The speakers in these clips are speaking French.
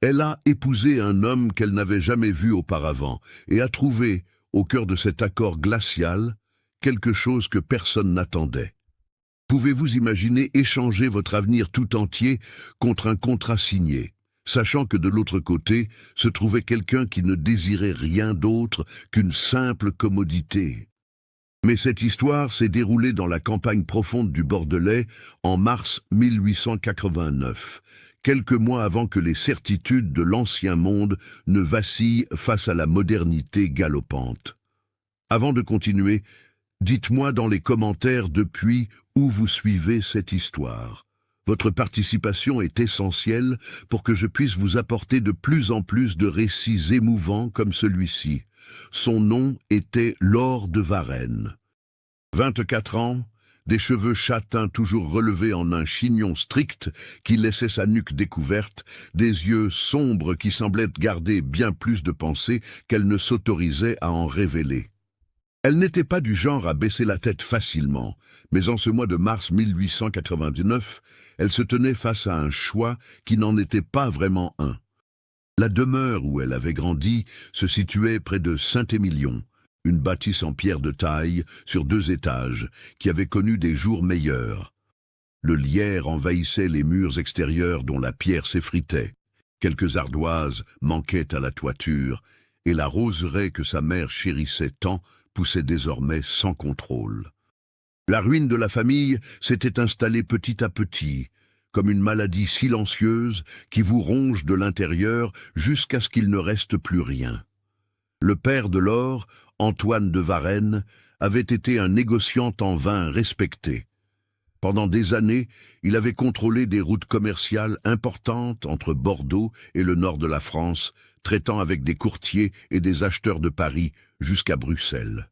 Elle a épousé un homme qu'elle n'avait jamais vu auparavant et a trouvé, au cœur de cet accord glacial, quelque chose que personne n'attendait. Pouvez-vous imaginer échanger votre avenir tout entier contre un contrat signé, sachant que de l'autre côté se trouvait quelqu'un qui ne désirait rien d'autre qu'une simple commodité? Mais cette histoire s'est déroulée dans la campagne profonde du Bordelais en mars 1889, quelques mois avant que les certitudes de l'ancien monde ne vacillent face à la modernité galopante. Avant de continuer, dites-moi dans les commentaires depuis où vous suivez cette histoire. Votre participation est essentielle pour que je puisse vous apporter de plus en plus de récits émouvants comme celui-ci. Son nom était Laure de Varenne. 24 ans, des cheveux châtains toujours relevés en un chignon strict qui laissait sa nuque découverte, des yeux sombres qui semblaient garder bien plus de pensée qu'elle ne s'autorisait à en révéler. Elle n'était pas du genre à baisser la tête facilement, mais en ce mois de mars 1899, elle se tenait face à un choix qui n'en était pas vraiment un. La demeure où elle avait grandi se situait près de Saint-Émilion, une bâtisse en pierre de taille sur 2 étages qui avait connu des jours meilleurs. Le lierre envahissait les murs extérieurs dont la pierre s'effritait. Quelques ardoises manquaient à la toiture et la roseraie que sa mère chérissait tant poussait désormais sans contrôle. La ruine de la famille s'était installée petit à petit, comme une maladie silencieuse qui vous ronge de l'intérieur jusqu'à ce qu'il ne reste plus rien. Le père de Laure, Antoine de Varenne, avait été un négociant en vin respecté. Pendant des années, il avait contrôlé des routes commerciales importantes entre Bordeaux et le nord de la France, traitant avec des courtiers et des acheteurs de Paris jusqu'à Bruxelles.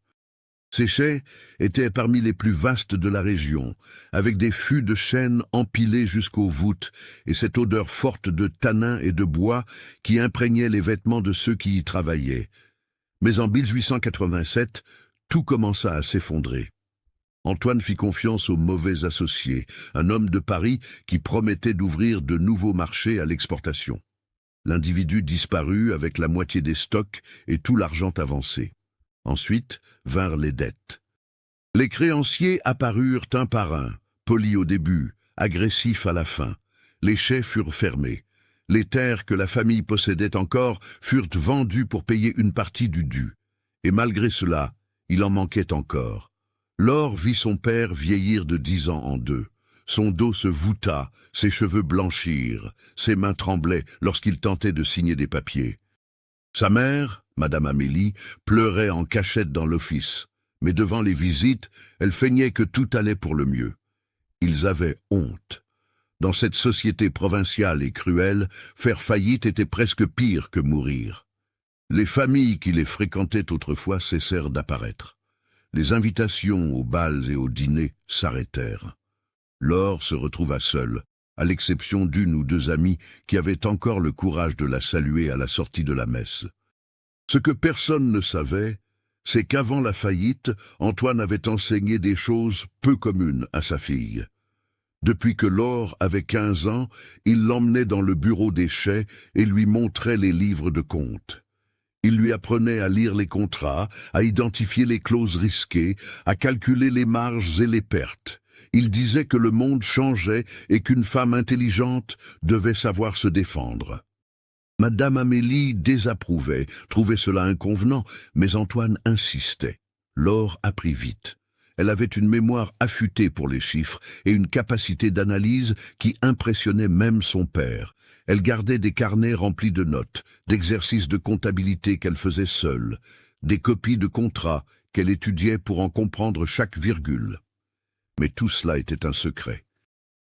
Ses chais étaient parmi les plus vastes de la région, avec des fûts de chêne empilés jusqu'aux voûtes et cette odeur forte de tanin et de bois qui imprégnait les vêtements de ceux qui y travaillaient. Mais en 1887, tout commença à s'effondrer. Antoine fit confiance au mauvais associé, un homme de Paris qui promettait d'ouvrir de nouveaux marchés à l'exportation. L'individu disparut avec la moitié des stocks et tout l'argent avancé. Ensuite vinrent les dettes. Les créanciers apparurent un par un, polis au début, agressifs à la fin. Les chais furent fermés. Les terres que la famille possédait encore furent vendues pour payer une partie du dû. Et malgré cela, il en manquait encore. Laure vit son père vieillir de 10 ans en 2. Son dos se voûta, ses cheveux blanchirent, ses mains tremblaient lorsqu'il tentait de signer des papiers. Sa mère, Madame Amélie, pleurait en cachette dans l'office, mais devant les visites, elle feignait que tout allait pour le mieux. Ils avaient honte. Dans cette société provinciale et cruelle, faire faillite était presque pire que mourir. Les familles qui les fréquentaient autrefois cessèrent d'apparaître. Les invitations aux bals et aux dîners s'arrêtèrent. Laure se retrouva seule, à l'exception d'une ou 2 amies qui avaient encore le courage de la saluer à la sortie de la messe. Ce que personne ne savait, c'est qu'avant la faillite, Antoine avait enseigné des choses peu communes à sa fille. Depuis que Laure avait 15 ans, il l'emmenait dans le bureau des chais et lui montrait les livres de comptes. Il lui apprenait à lire les contrats, à identifier les clauses risquées, à calculer les marges et les pertes. Il disait que le monde changeait et qu'une femme intelligente devait savoir se défendre. Madame Amélie désapprouvait, trouvait cela inconvenant, mais Antoine insistait. Laure apprit vite. Elle avait une mémoire affûtée pour les chiffres et une capacité d'analyse qui impressionnait même son père. Elle gardait des carnets remplis de notes, d'exercices de comptabilité qu'elle faisait seule, des copies de contrats qu'elle étudiait pour en comprendre chaque virgule. Mais tout cela était un secret.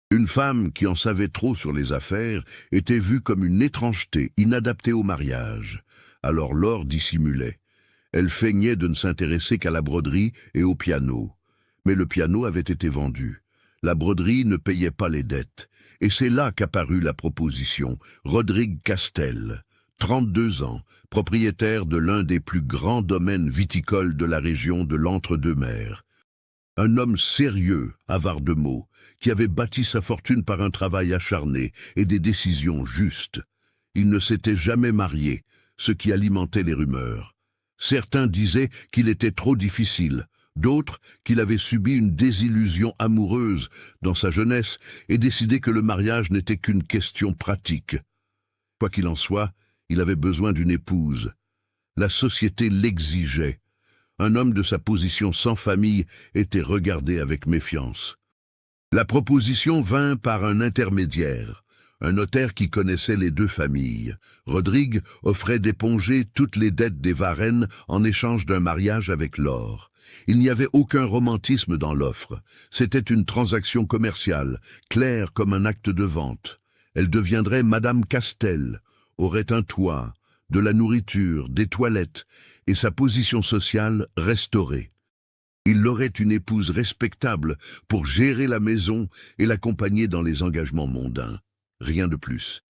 Une femme qui en savait trop sur les affaires était vue comme une étrangeté inadaptée au mariage. Alors Laure dissimulait. Elle feignait de ne s'intéresser qu'à la broderie et au piano. Mais le piano avait été vendu. La broderie ne payait pas les dettes. Et c'est là qu'apparut la proposition. Rodrigue Castel, 32 ans, propriétaire de l'un des plus grands domaines viticoles de la région de l'Entre-deux-Mers. Un homme sérieux, avare de mots, qui avait bâti sa fortune par un travail acharné et des décisions justes. Il ne s'était jamais marié, ce qui alimentait les rumeurs. Certains disaient qu'il était trop difficile, d'autres qu'il avait subi une désillusion amoureuse dans sa jeunesse et décidé que le mariage n'était qu'une question pratique. Quoi qu'il en soit, il avait besoin d'une épouse. La société l'exigeait. Un homme de sa position sans famille était regardé avec méfiance. La proposition vint par un intermédiaire, un notaire qui connaissait les deux familles. Rodrigue offrait d'éponger toutes les dettes des Varenne en échange d'un mariage avec Laure. Il n'y avait aucun romantisme dans l'offre. C'était une transaction commerciale, claire comme un acte de vente. Elle deviendrait Madame Castel, aurait un toit, de la nourriture, des toilettes, et sa position sociale restaurée. Il aurait une épouse respectable pour gérer la maison et l'accompagner dans les engagements mondains. Rien de plus.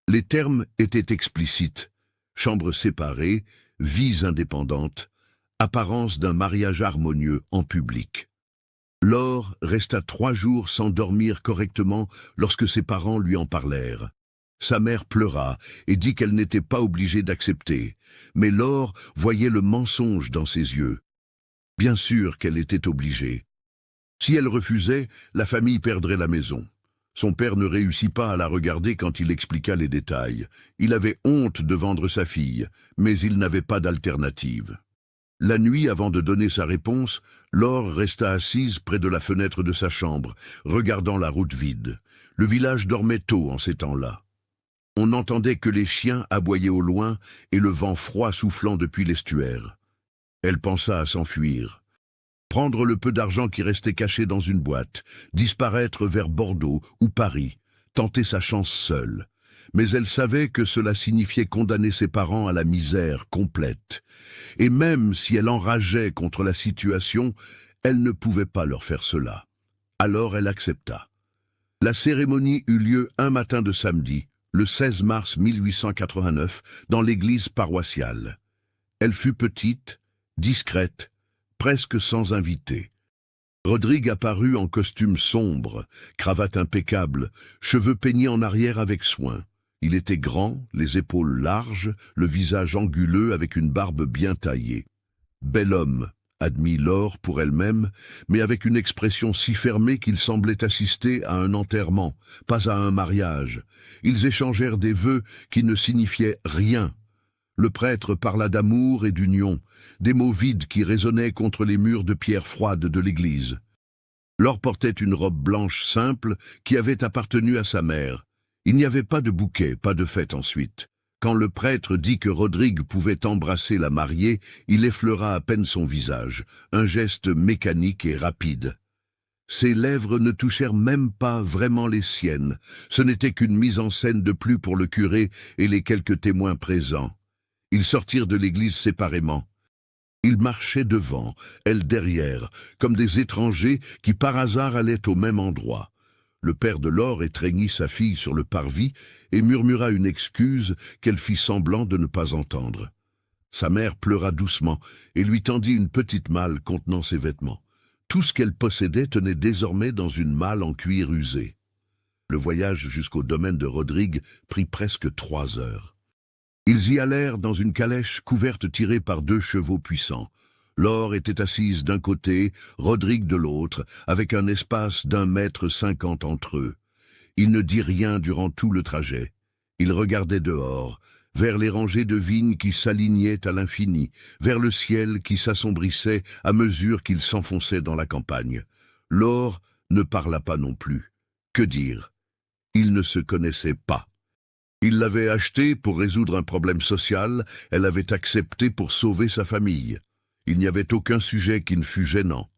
Les termes étaient explicites. Chambres séparées, vies indépendantes, apparence d'un mariage harmonieux en public. Laure resta 3 jours sans dormir correctement lorsque ses parents lui en parlèrent. Sa mère pleura et dit qu'elle n'était pas obligée d'accepter, mais Laure voyait le mensonge dans ses yeux. Bien sûr qu'elle était obligée. Si elle refusait, la famille perdrait la maison. Son père ne réussit pas à la regarder quand il expliqua les détails. Il avait honte de vendre sa fille, mais il n'avait pas d'alternative. La nuit, avant de donner sa réponse, Laure resta assise près de la fenêtre de sa chambre, regardant la route vide. Le village dormait tôt en ces temps-là. On n'entendait que les chiens aboyer au loin et le vent froid soufflant depuis l'estuaire. Elle pensa à s'enfuir. Prendre le peu d'argent qui restait caché dans une boîte, disparaître vers Bordeaux ou Paris, tenter sa chance seule. Mais elle savait que cela signifiait condamner ses parents à la misère complète. Et même si elle enrageait contre la situation, elle ne pouvait pas leur faire cela. Alors elle accepta. La cérémonie eut lieu un matin de samedi, le 16 mars 1889, dans l'église paroissiale. Elle fut petite, discrète, presque sans invité. Rodrigue apparut en costume sombre, cravate impeccable, cheveux peignés en arrière avec soin. Il était grand, les épaules larges, le visage anguleux avec une barbe bien taillée. Bel homme, admit Laure pour elle-même, mais avec une expression si fermée qu'il semblait assister à un enterrement, pas à un mariage. Ils échangèrent des vœux qui ne signifiaient rien. Le prêtre parla d'amour et d'union, des mots vides qui résonnaient contre les murs de pierre froide de l'église. Laure portait une robe blanche simple qui avait appartenu à sa mère. Il n'y avait pas de bouquet, pas de fête ensuite. Quand le prêtre dit que Rodrigue pouvait embrasser la mariée, il effleura à peine son visage, un geste mécanique et rapide. Ses lèvres ne touchèrent même pas vraiment les siennes. Ce n'était qu'une mise en scène de plus pour le curé et les quelques témoins présents. Ils sortirent de l'église séparément. Ils marchaient devant, elle derrière, comme des étrangers qui par hasard allaient au même endroit. Le père de Laure étreignit sa fille sur le parvis et murmura une excuse qu'elle fit semblant de ne pas entendre. Sa mère pleura doucement et lui tendit une petite malle contenant ses vêtements. Tout ce qu'elle possédait tenait désormais dans une malle en cuir usé. Le voyage jusqu'au domaine de Rodrigue prit presque 3 heures. Ils y allèrent dans une calèche couverte tirée par 2 chevaux puissants. Laure était assise d'un côté, Rodrigue de l'autre, avec un espace d'1,50 m entre eux. Il ne dit rien durant tout le trajet. Il regardait dehors, vers les rangées de vignes qui s'alignaient à l'infini, vers le ciel qui s'assombrissait à mesure qu'il s'enfonçait dans la campagne. Laure ne parla pas non plus. Que dire? Ils ne se connaissaient pas. Il l'avait achetée pour résoudre un problème social, elle avait accepté pour sauver sa famille. Il n'y avait aucun sujet qui ne fût gênant.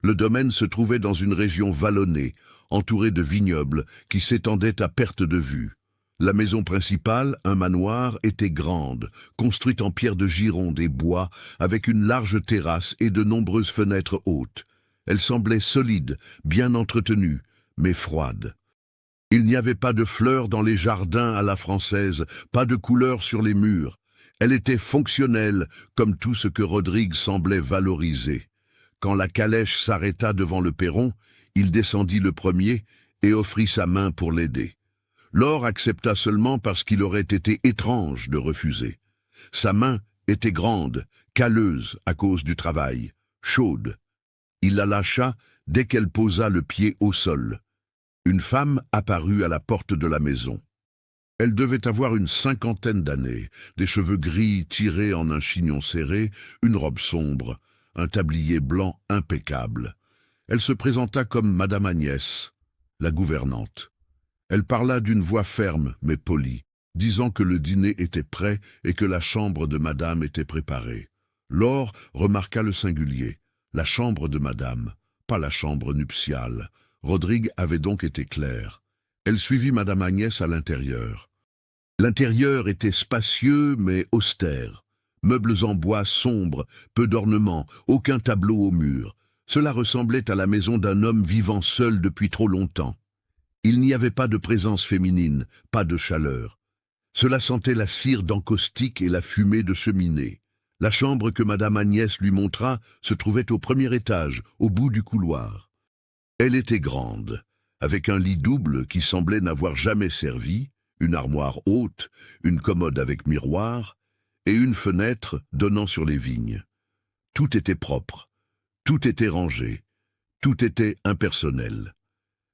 Le domaine se trouvait dans une région vallonnée, entourée de vignobles qui s'étendaient à perte de vue. La maison principale, un manoir, était grande, construite en pierre de Gironde et bois, avec une large terrasse et de nombreuses fenêtres hautes. Elle semblait solide, bien entretenue, mais froide. Il n'y avait pas de fleurs dans les jardins à la française, pas de couleurs sur les murs. Elle était fonctionnelle, comme tout ce que Rodrigue semblait valoriser. Quand la calèche s'arrêta devant le perron, il descendit le premier et offrit sa main pour l'aider. Laure accepta seulement parce qu'il aurait été étrange de refuser. Sa main était grande, calleuse à cause du travail, chaude. Il la lâcha dès qu'elle posa le pied au sol. Une femme apparut à la porte de la maison. Elle devait avoir une 50aine d'années, des cheveux gris tirés en un chignon serré, une robe sombre, un tablier blanc impeccable. Elle se présenta comme Madame Agnès, la gouvernante. Elle parla d'une voix ferme mais polie, disant que le dîner était prêt et que la chambre de Madame était préparée. Laure remarqua le singulier, la chambre de Madame, pas la chambre nuptiale. Rodrigue avait donc été clair. Elle suivit Madame Agnès à l'intérieur. L'intérieur était spacieux mais austère. Meubles en bois sombres, peu d'ornements, aucun tableau au mur. Cela ressemblait à la maison d'un homme vivant seul depuis trop longtemps. Il n'y avait pas de présence féminine, pas de chaleur. Cela sentait la cire d'encaustique et la fumée de cheminée. La chambre que Madame Agnès lui montra se trouvait au premier étage, au bout du couloir. Elle était grande, avec un lit double qui semblait n'avoir jamais servi, une armoire haute, une commode avec miroir et une fenêtre donnant sur les vignes. Tout était propre, tout était rangé, tout était impersonnel.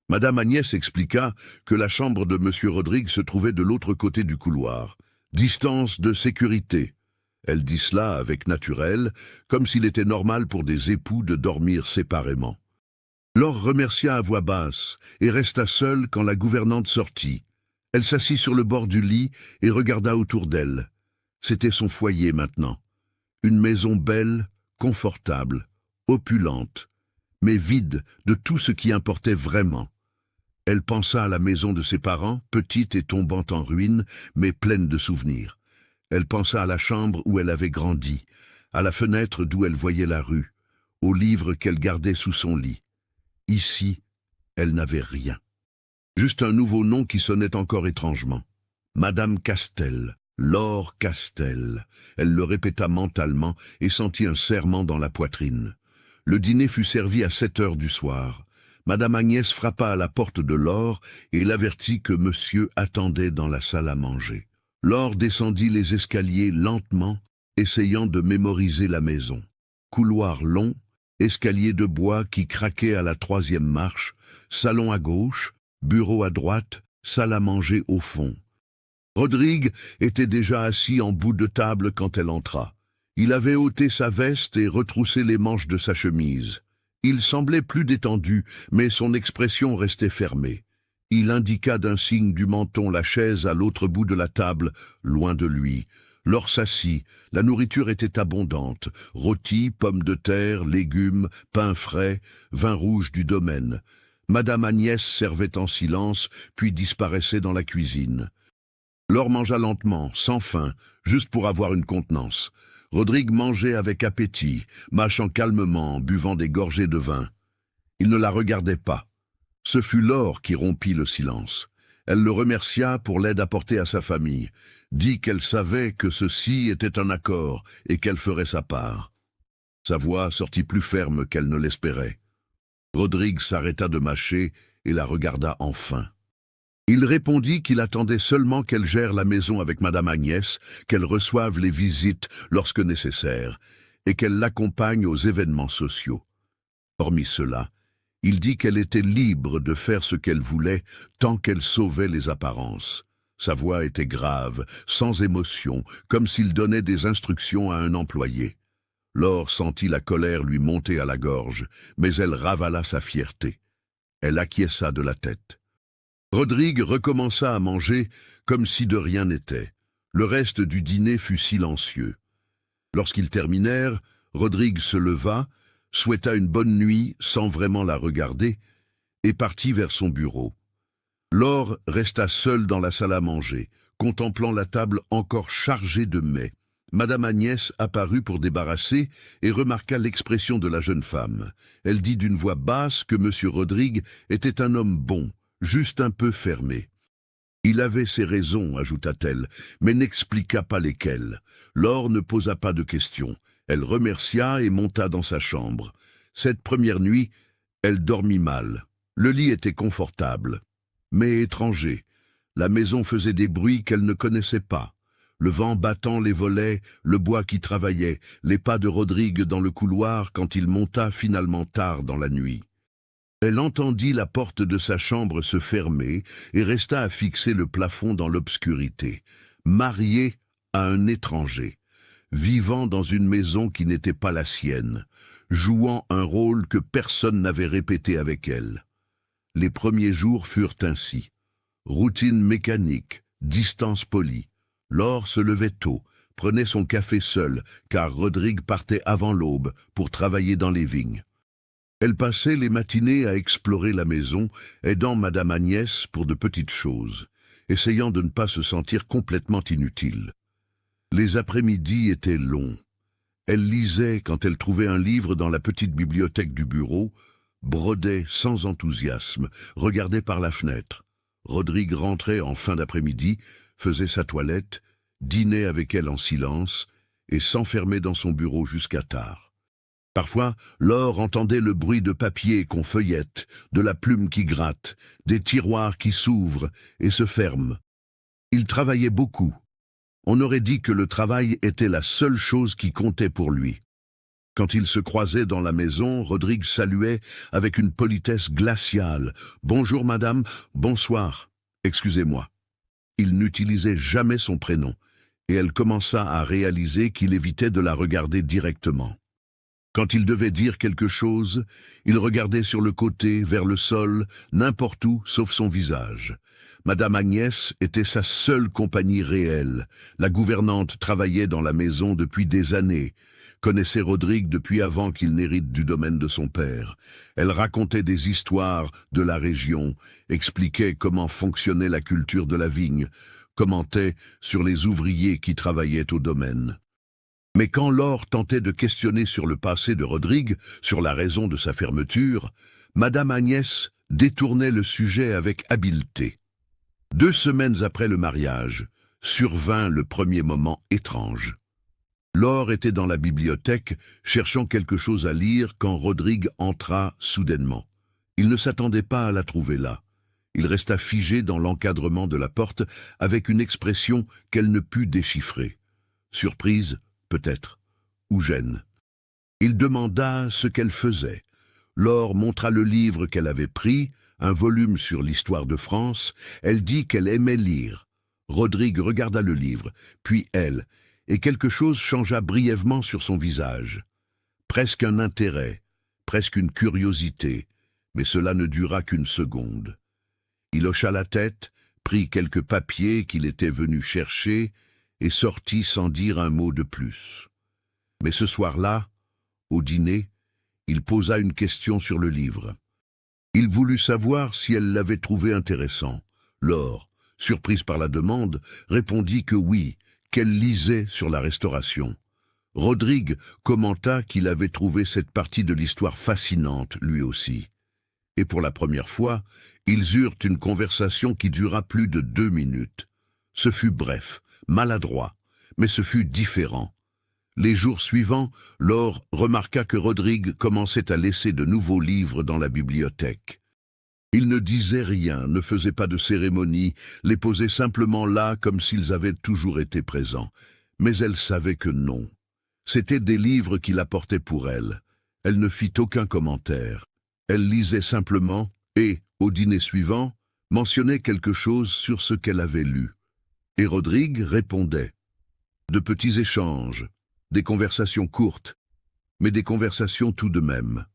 Madame Agnès expliqua que la chambre de Monsieur Rodrigue se trouvait de l'autre côté du couloir, distance de sécurité. Elle dit cela avec naturel, comme s'il était normal pour des époux de dormir séparément. Laure remercia à voix basse et resta seule quand la gouvernante sortit. Elle s'assit sur le bord du lit et regarda autour d'elle. C'était son foyer maintenant. Une maison belle, confortable, opulente, mais vide de tout ce qui importait vraiment. Elle pensa à la maison de ses parents, petite et tombant en ruine, mais pleine de souvenirs. Elle pensa à la chambre où elle avait grandi, à la fenêtre d'où elle voyait la rue, aux livres qu'elle gardait sous son lit. Ici, elle n'avait rien. Juste un nouveau nom qui sonnait encore étrangement. Madame Castel, Laure Castel. Elle le répéta mentalement et sentit un serrement dans la poitrine. Le dîner fut servi à 7 heures du soir. Madame Agnès frappa à la porte de Laure et l'avertit que monsieur attendait dans la salle à manger. Laure descendit les escaliers lentement, essayant de mémoriser la maison. Couloir long, escalier de bois qui craquait à la 3e marche, salon à gauche, bureau à droite, salle à manger au fond. Rodrigue était déjà assis en bout de table quand elle entra. Il avait ôté sa veste et retroussé les manches de sa chemise. Il semblait plus détendu, mais son expression restait fermée. Il indiqua d'un signe du menton la chaise à l'autre bout de la table, loin de lui. Laure s'assit, la nourriture était abondante, rôtis, pommes de terre, légumes, pain frais, vin rouge du domaine. Madame Agnès servait en silence, puis disparaissait dans la cuisine. Laure mangea lentement, sans faim, juste pour avoir une contenance. Rodrigue mangeait avec appétit, mâchant calmement, buvant des gorgées de vin. Il ne la regardait pas. Ce fut Laure qui rompit le silence. Elle le remercia pour l'aide apportée à sa famille, dit qu'elle savait que ceci était un accord et qu'elle ferait sa part. Sa voix sortit plus ferme qu'elle ne l'espérait. Rodrigue s'arrêta de mâcher et la regarda enfin. Il répondit qu'il attendait seulement qu'elle gère la maison avec Madame Agnès, qu'elle reçoive les visites lorsque nécessaire, et qu'elle l'accompagne aux événements sociaux. Hormis cela, il dit qu'elle était libre de faire ce qu'elle voulait tant qu'elle sauvait les apparences. Sa voix était grave, sans émotion, comme s'il donnait des instructions à un employé. Laure sentit la colère lui monter à la gorge, mais elle ravala sa fierté. Elle acquiesça de la tête. Rodrigue recommença à manger comme si de rien n'était. Le reste du dîner fut silencieux. Lorsqu'ils terminèrent, Rodrigue se leva, souhaita une bonne nuit sans vraiment la regarder, et partit vers son bureau. Laure resta seule dans la salle à manger, contemplant la table encore chargée de mets. Madame Agnès apparut pour débarrasser et remarqua l'expression de la jeune femme. Elle dit d'une voix basse que Monsieur Rodrigue était un homme bon, juste un peu fermé. Il avait ses raisons, ajouta-t-elle, mais n'expliqua pas lesquelles. Laure ne posa pas de questions. Elle remercia et monta dans sa chambre. Cette première nuit, elle dormit mal. Le lit était confortable, mais étranger. La maison faisait des bruits qu'elle ne connaissait pas. Le vent battant les volets, le bois qui travaillait, les pas de Rodrigue dans le couloir quand il monta finalement tard dans la nuit. Elle entendit la porte de sa chambre se fermer et resta à fixer le plafond dans l'obscurité, mariée à un étranger, vivant dans une maison qui n'était pas la sienne, jouant un rôle que personne n'avait répété avec elle. Les premiers jours furent ainsi. Routine mécanique, distance polie. Laure se levait tôt, prenait son café seule, car Rodrigue partait avant l'aube pour travailler dans les vignes. Elle passait les matinées à explorer la maison, aidant Madame Agnès pour de petites choses, essayant de ne pas se sentir complètement inutile. Les après-midi étaient longs. Elle lisait quand elle trouvait un livre dans la petite bibliothèque du bureau, brodait sans enthousiasme, regardait par la fenêtre. Rodrigue rentrait en fin d'après-midi, faisait sa toilette, dînait avec elle en silence et s'enfermait dans son bureau jusqu'à tard. Parfois, Laure entendait le bruit de papier qu'on feuillette, de la plume qui gratte, des tiroirs qui s'ouvrent et se ferment. Il travaillait beaucoup. On aurait dit que le travail était la seule chose qui comptait pour lui. Quand ils se croisaient dans la maison, Rodrigue saluait avec une politesse glaciale. « Bonjour madame, bonsoir, excusez-moi ». Il n'utilisait jamais son prénom, et elle commença à réaliser qu'il évitait de la regarder directement. Quand il devait dire quelque chose, il regardait sur le côté, vers le sol, n'importe où, sauf son visage. Madame Agnès était sa seule compagnie réelle. La gouvernante travaillait dans la maison depuis des années, connaissait Rodrigue depuis avant qu'il n'hérite du domaine de son père. Elle racontait des histoires de la région, expliquait comment fonctionnait la culture de la vigne, commentait sur les ouvriers qui travaillaient au domaine. Mais quand Laure tentait de questionner sur le passé de Rodrigue, sur la raison de sa fermeture, Madame Agnès détournait le sujet avec habileté. 2 semaines après le mariage, survint le premier moment étrange. Laure était dans la bibliothèque, cherchant quelque chose à lire quand Rodrigue entra soudainement. Il ne s'attendait pas à la trouver là. Il resta figé dans l'encadrement de la porte avec une expression qu'elle ne put déchiffrer. Surprise, peut-être, ou gêne. Il demanda ce qu'elle faisait. Laure montra le livre qu'elle avait pris, un volume sur l'histoire de France. Elle dit qu'elle aimait lire. Rodrigue regarda le livre, puis elle, et quelque chose changea brièvement sur son visage. Presque un intérêt, presque une curiosité, mais cela ne dura qu'une seconde. Il hocha la tête, prit quelques papiers qu'il était venu chercher et sortit sans dire un mot de plus. Mais ce soir-là, au dîner, il posa une question sur le livre. Il voulut savoir si elle l'avait trouvé intéressant. Laure, surprise par la demande, répondit que oui, qu'elle lisait sur la Restauration. Rodrigue commenta qu'il avait trouvé cette partie de l'histoire fascinante, lui aussi. Et pour la première fois, ils eurent une conversation qui dura plus de 2 minutes. Ce fut bref, maladroit, mais ce fut différent. Les jours suivants, Laure remarqua que Rodrigue commençait à laisser de nouveaux livres dans la bibliothèque. Il ne disait rien, ne faisait pas de cérémonie, les posait simplement là comme s'ils avaient toujours été présents. Mais elle savait que non. C'étaient des livres qu'il apportait pour elle. Elle ne fit aucun commentaire. Elle lisait simplement et, au dîner suivant, mentionnait quelque chose sur ce qu'elle avait lu. Et Rodrigue répondait. De petits échanges, des conversations courtes, mais des conversations tout de même.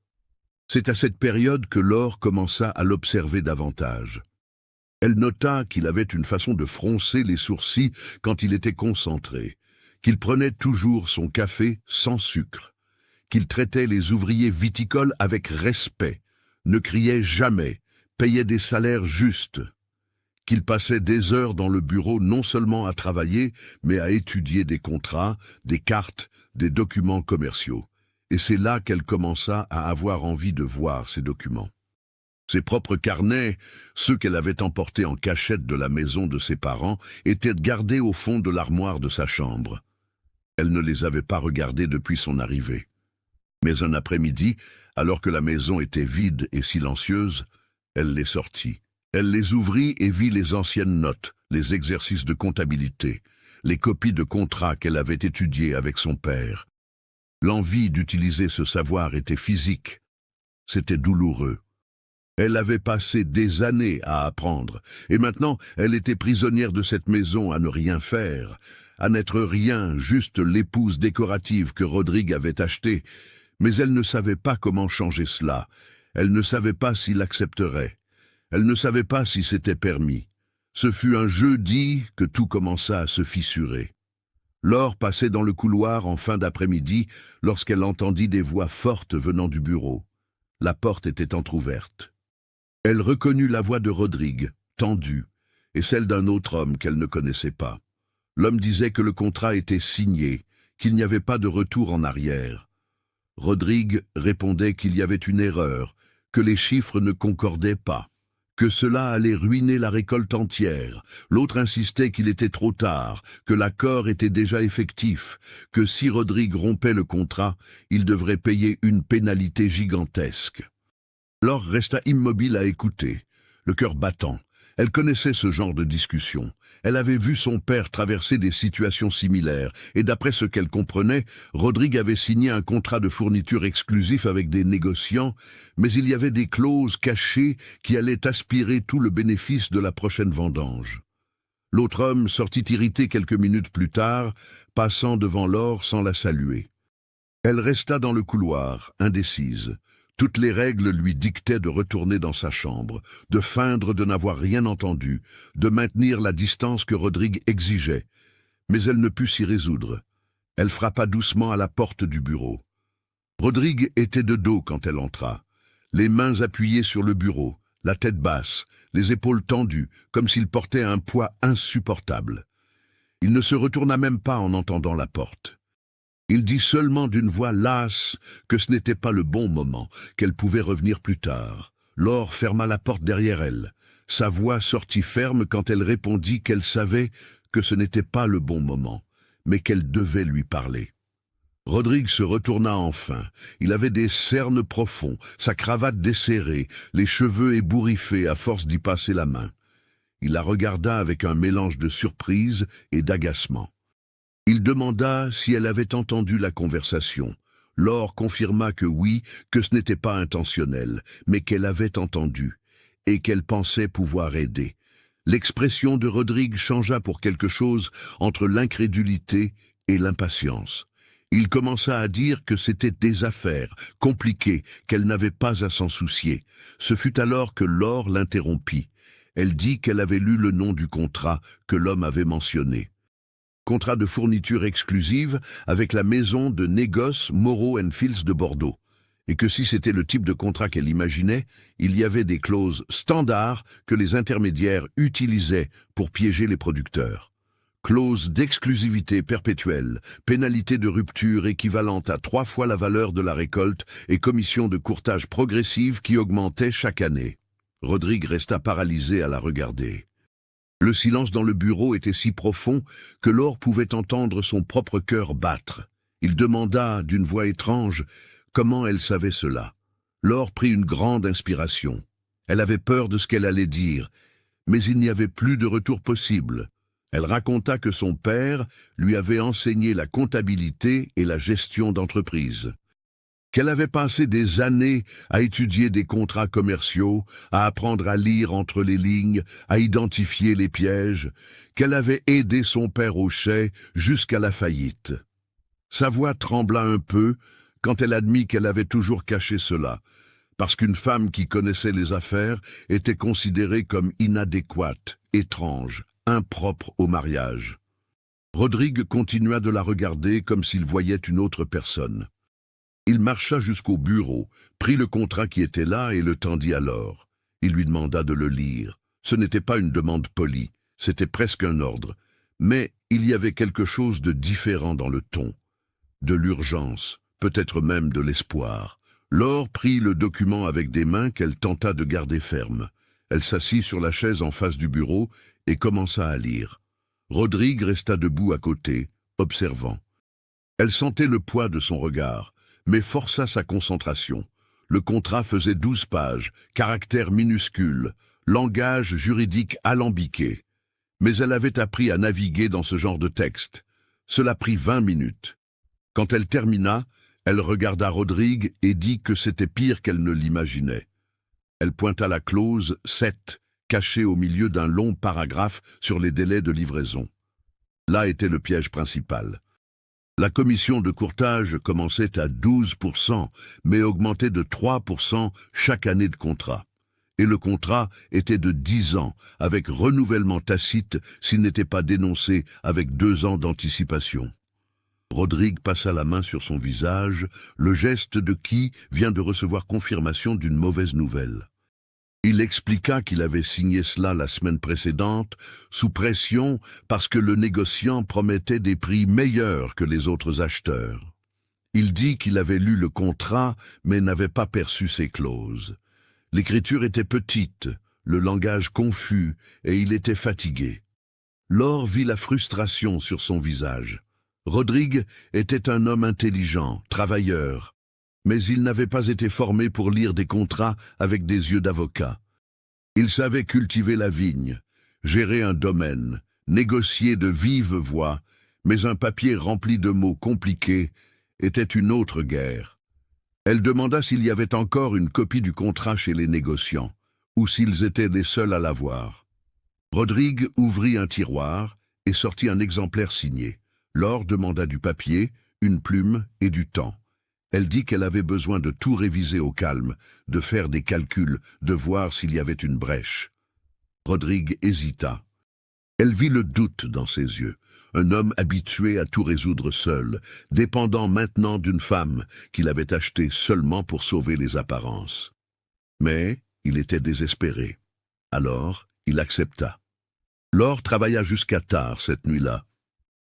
C'est à cette période que Laure commença à l'observer davantage. Elle nota qu'il avait une façon de froncer les sourcils quand il était concentré, qu'il prenait toujours son café sans sucre, qu'il traitait les ouvriers viticoles avec respect, ne criait jamais, payait des salaires justes, qu'il passait des heures dans le bureau non seulement à travailler, mais à étudier des contrats, des cartes, des documents commerciaux. Et c'est là qu'elle commença à avoir envie de voir ces documents. Ses propres carnets, ceux qu'elle avait emportés en cachette de la maison de ses parents, étaient gardés au fond de l'armoire de sa chambre. Elle ne les avait pas regardés depuis son arrivée. Mais un après-midi, alors que la maison était vide et silencieuse, elle les sortit. Elle les ouvrit et vit les anciennes notes, les exercices de comptabilité, les copies de contrats qu'elle avait étudiées avec son père. L'envie d'utiliser ce savoir était physique. C'était douloureux. Elle avait passé des années à apprendre, et maintenant elle était prisonnière de cette maison à ne rien faire, à n'être rien, juste l'épouse décorative que Rodrigue avait achetée, mais elle ne savait pas comment changer cela, elle ne savait pas s'il accepterait, elle ne savait pas si c'était permis. Ce fut un jeudi que tout commença à se fissurer. Laure passait dans le couloir en fin d'après-midi lorsqu'elle entendit des voix fortes venant du bureau. La porte était entr'ouverte. Elle reconnut la voix de Rodrigue, tendue, et celle d'un autre homme qu'elle ne connaissait pas. L'homme disait que le contrat était signé, qu'il n'y avait pas de retour en arrière. Rodrigue répondait qu'il y avait une erreur, que les chiffres ne concordaient pas, que cela allait ruiner la récolte entière. L'autre insistait qu'il était trop tard, que l'accord était déjà effectif, que si Rodrigue rompait le contrat, il devrait payer une pénalité gigantesque. Laure resta immobile à écouter, le cœur battant. Elle connaissait ce genre de discussion. Elle avait vu son père traverser des situations similaires, et d'après ce qu'elle comprenait, Rodrigue avait signé un contrat de fourniture exclusif avec des négociants, mais il y avait des clauses cachées qui allaient aspirer tout le bénéfice de la prochaine vendange. L'autre homme sortit irrité quelques minutes plus tard, passant devant Laure sans la saluer. Elle resta dans le couloir, indécise. Toutes les règles lui dictaient de retourner dans sa chambre, de feindre de n'avoir rien entendu, de maintenir la distance que Rodrigue exigeait. Mais elle ne put s'y résoudre. Elle frappa doucement à la porte du bureau. Rodrigue était de dos quand elle entra, les mains appuyées sur le bureau, la tête basse, les épaules tendues, comme s'il portait un poids insupportable. Il ne se retourna même pas en entendant la porte. Il dit seulement d'une voix lasse que ce n'était pas le bon moment, qu'elle pouvait revenir plus tard. Laure ferma la porte derrière elle. Sa voix sortit ferme quand elle répondit qu'elle savait que ce n'était pas le bon moment, mais qu'elle devait lui parler. Rodrigue se retourna enfin. Il avait des cernes profonds, sa cravate desserrée, les cheveux ébouriffés à force d'y passer la main. Il la regarda avec un mélange de surprise et d'agacement. Il demanda si elle avait entendu la conversation. Laure confirma que oui, que ce n'était pas intentionnel, mais qu'elle avait entendu, et qu'elle pensait pouvoir aider. L'expression de Rodrigue changea pour quelque chose entre l'incrédulité et l'impatience. Il commença à dire que c'était des affaires compliquées, qu'elle n'avait pas à s'en soucier. Ce fut alors que Laure l'interrompit. Elle dit qu'elle avait lu le nom du contrat que l'homme avait mentionné. Contrat de fourniture exclusive avec la maison de négoce Moreau & Fields de Bordeaux, et que si c'était le type de contrat qu'elle imaginait, il y avait des clauses standards que les intermédiaires utilisaient pour piéger les producteurs. Clause d'exclusivité perpétuelle, pénalité de rupture équivalente à 3 fois la valeur de la récolte et commission de courtage progressive qui augmentait chaque année. Rodrigue resta paralysé à la regarder. Le silence dans le bureau était si profond que Laure pouvait entendre son propre cœur battre. Il demanda, d'une voix étrange, comment elle savait cela. Laure prit une grande inspiration. Elle avait peur de ce qu'elle allait dire, mais il n'y avait plus de retour possible. Elle raconta que son père lui avait enseigné la comptabilité et la gestion d'entreprise. Qu'elle avait passé des années à étudier des contrats commerciaux, à apprendre à lire entre les lignes, à identifier les pièges, qu'elle avait aidé son père au chai jusqu'à la faillite. Sa voix trembla un peu quand elle admit qu'elle avait toujours caché cela, parce qu'une femme qui connaissait les affaires était considérée comme inadéquate, étrange, impropre au mariage. Rodrigue continua de la regarder comme s'il voyait une autre personne. Il marcha jusqu'au bureau, prit le contrat qui était là et le tendit à Laure. Il lui demanda de le lire. Ce n'était pas une demande polie, c'était presque un ordre. Mais il y avait quelque chose de différent dans le ton. De l'urgence, peut-être même de l'espoir. Laure prit le document avec des mains qu'elle tenta de garder fermes. Elle s'assit sur la chaise en face du bureau et commença à lire. Rodrigue resta debout à côté, observant. Elle sentait le poids de son regard, mais força sa concentration. Le contrat faisait 12 pages, caractères minuscules, langage juridique alambiqué. Mais elle avait appris à naviguer dans ce genre de texte. Cela prit 20 minutes. Quand elle termina, elle regarda Rodrigue et dit que c'était pire qu'elle ne l'imaginait. Elle pointa la clause 7, cachée au milieu d'un long paragraphe sur les délais de livraison. Là était le piège principal. La commission de courtage commençait à 12%, mais augmentait de 3% chaque année de contrat. Et le contrat était de 10 ans, avec renouvellement tacite s'il n'était pas dénoncé avec 2 ans d'anticipation. Rodrigue passa la main sur son visage, le geste de qui vient de recevoir confirmation d'une mauvaise nouvelle. Il expliqua qu'il avait signé cela la semaine précédente, sous pression parce que le négociant promettait des prix meilleurs que les autres acheteurs. Il dit qu'il avait lu le contrat, mais n'avait pas perçu ses clauses. L'écriture était petite, le langage confus, et il était fatigué. Laure vit la frustration sur son visage. Rodrigue était un homme intelligent, travailleur, mais il n'avait pas été formé pour lire des contrats avec des yeux d'avocat. Il savait cultiver la vigne, gérer un domaine, négocier de vive voix, mais un papier rempli de mots compliqués était une autre guerre. Elle demanda s'il y avait encore une copie du contrat chez les négociants, ou s'ils étaient les seuls à l'avoir. Rodrigue ouvrit un tiroir et sortit un exemplaire signé. Laure demanda du papier, une plume et du temps. Elle dit qu'elle avait besoin de tout réviser au calme, de faire des calculs, de voir s'il y avait une brèche. Rodrigue hésita. Elle vit le doute dans ses yeux, un homme habitué à tout résoudre seul, dépendant maintenant d'une femme qu'il avait achetée seulement pour sauver les apparences. Mais il était désespéré. Alors, il accepta. Laure travailla jusqu'à tard cette nuit-là.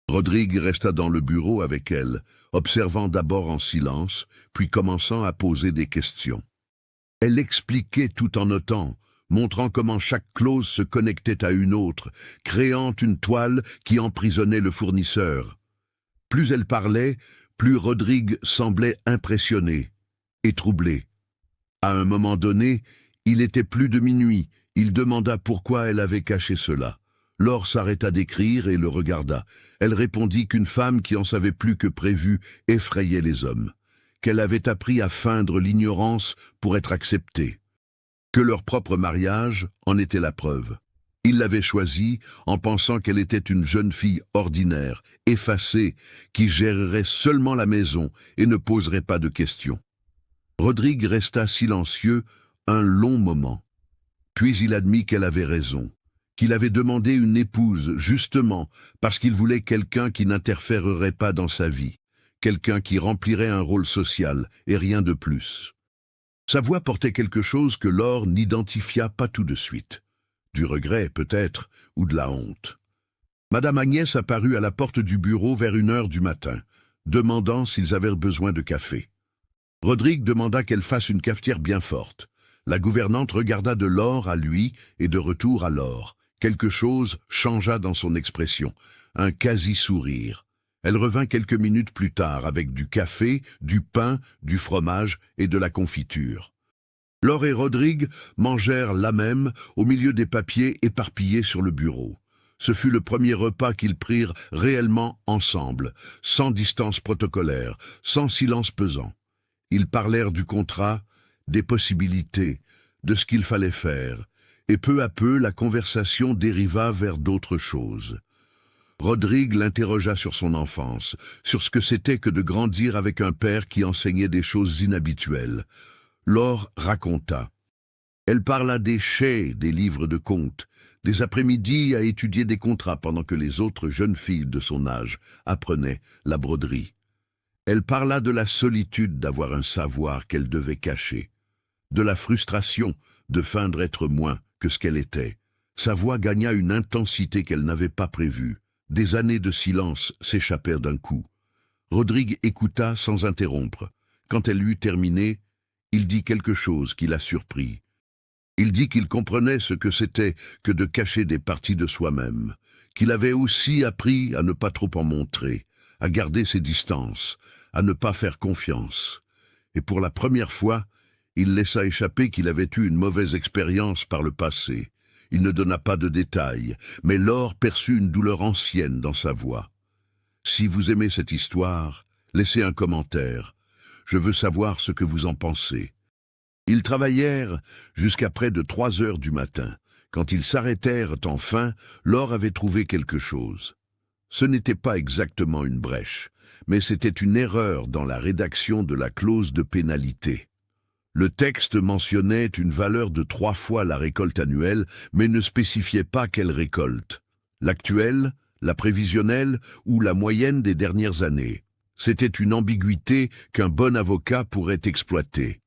Rodrigue resta dans le bureau avec elle, observant d'abord en silence, puis commençant à poser des questions. Elle expliquait tout en notant, montrant comment chaque clause se connectait à une autre, créant une toile qui emprisonnait le fournisseur. Plus elle parlait, plus Rodrigue semblait impressionné et troublé. À un moment donné, il était plus de minuit, il demanda pourquoi elle avait caché cela. Laure s'arrêta d'écrire et le regarda. Elle répondit qu'une femme qui en savait plus que prévu effrayait les hommes, qu'elle avait appris à feindre l'ignorance pour être acceptée, que leur propre mariage en était la preuve. Il l'avait choisie en pensant qu'elle était une jeune fille ordinaire, effacée, qui gérerait seulement la maison et ne poserait pas de questions. Rodrigue resta silencieux un long moment. Puis il admit qu'elle avait raison, qu'il avait demandé une épouse justement parce qu'il voulait quelqu'un qui n'interférerait pas dans sa vie, quelqu'un qui remplirait un rôle social et rien de plus. Sa voix portait quelque chose que Laure n'identifia pas tout de suite. Du regret peut-être, ou de la honte. Madame Agnès apparut à la porte du bureau vers 1h du matin, demandant s'ils avaient besoin de café. Rodrigue demanda qu'elle fasse une cafetière bien forte. La gouvernante regarda de Laure à lui et de retour à Laure. Quelque chose changea dans son expression, un quasi-sourire. Elle revint quelques minutes plus tard avec du café, du pain, du fromage et de la confiture. Laure et Rodrigue mangèrent là même, au milieu des papiers éparpillés sur le bureau. Ce fut le premier repas qu'ils prirent réellement ensemble, sans distance protocolaire, sans silence pesant. Ils parlèrent du contrat, des possibilités, de ce qu'il fallait faire, et peu à peu la conversation dériva vers d'autres choses. Rodrigue l'interrogea sur son enfance, sur ce que c'était que de grandir avec un père qui enseignait des choses inhabituelles. Laure raconta. Elle parla des chais, des livres de contes, des après-midi à étudier des contrats pendant que les autres jeunes filles de son âge apprenaient la broderie. Elle parla de la solitude d'avoir un savoir qu'elle devait cacher, de la frustration de feindre être moins que ce qu'elle était. Sa voix gagna une intensité qu'elle n'avait pas prévue. Des années de silence s'échappèrent d'un coup. Rodrigue écouta sans interrompre. Quand elle eut terminé, il dit quelque chose qui la surprit. Il dit qu'il comprenait ce que c'était que de cacher des parties de soi-même, qu'il avait aussi appris à ne pas trop en montrer, à garder ses distances, à ne pas faire confiance. Et pour la première fois, il laissa échapper qu'il avait eu une mauvaise expérience par le passé. Il ne donna pas de détails, mais Laure perçut une douleur ancienne dans sa voix. « Si vous aimez cette histoire, laissez un commentaire. Je veux savoir ce que vous en pensez. » Ils travaillèrent jusqu'à près de 3 heures du matin. Quand ils s'arrêtèrent enfin, Laure avait trouvé quelque chose. Ce n'était pas exactement une brèche, mais c'était une erreur dans la rédaction de la clause de pénalité. Le texte mentionnait une valeur de 3 fois la récolte annuelle, mais ne spécifiait pas quelle récolte. L'actuelle, la prévisionnelle ou la moyenne des dernières années. C'était une ambiguïté qu'un bon avocat pourrait exploiter.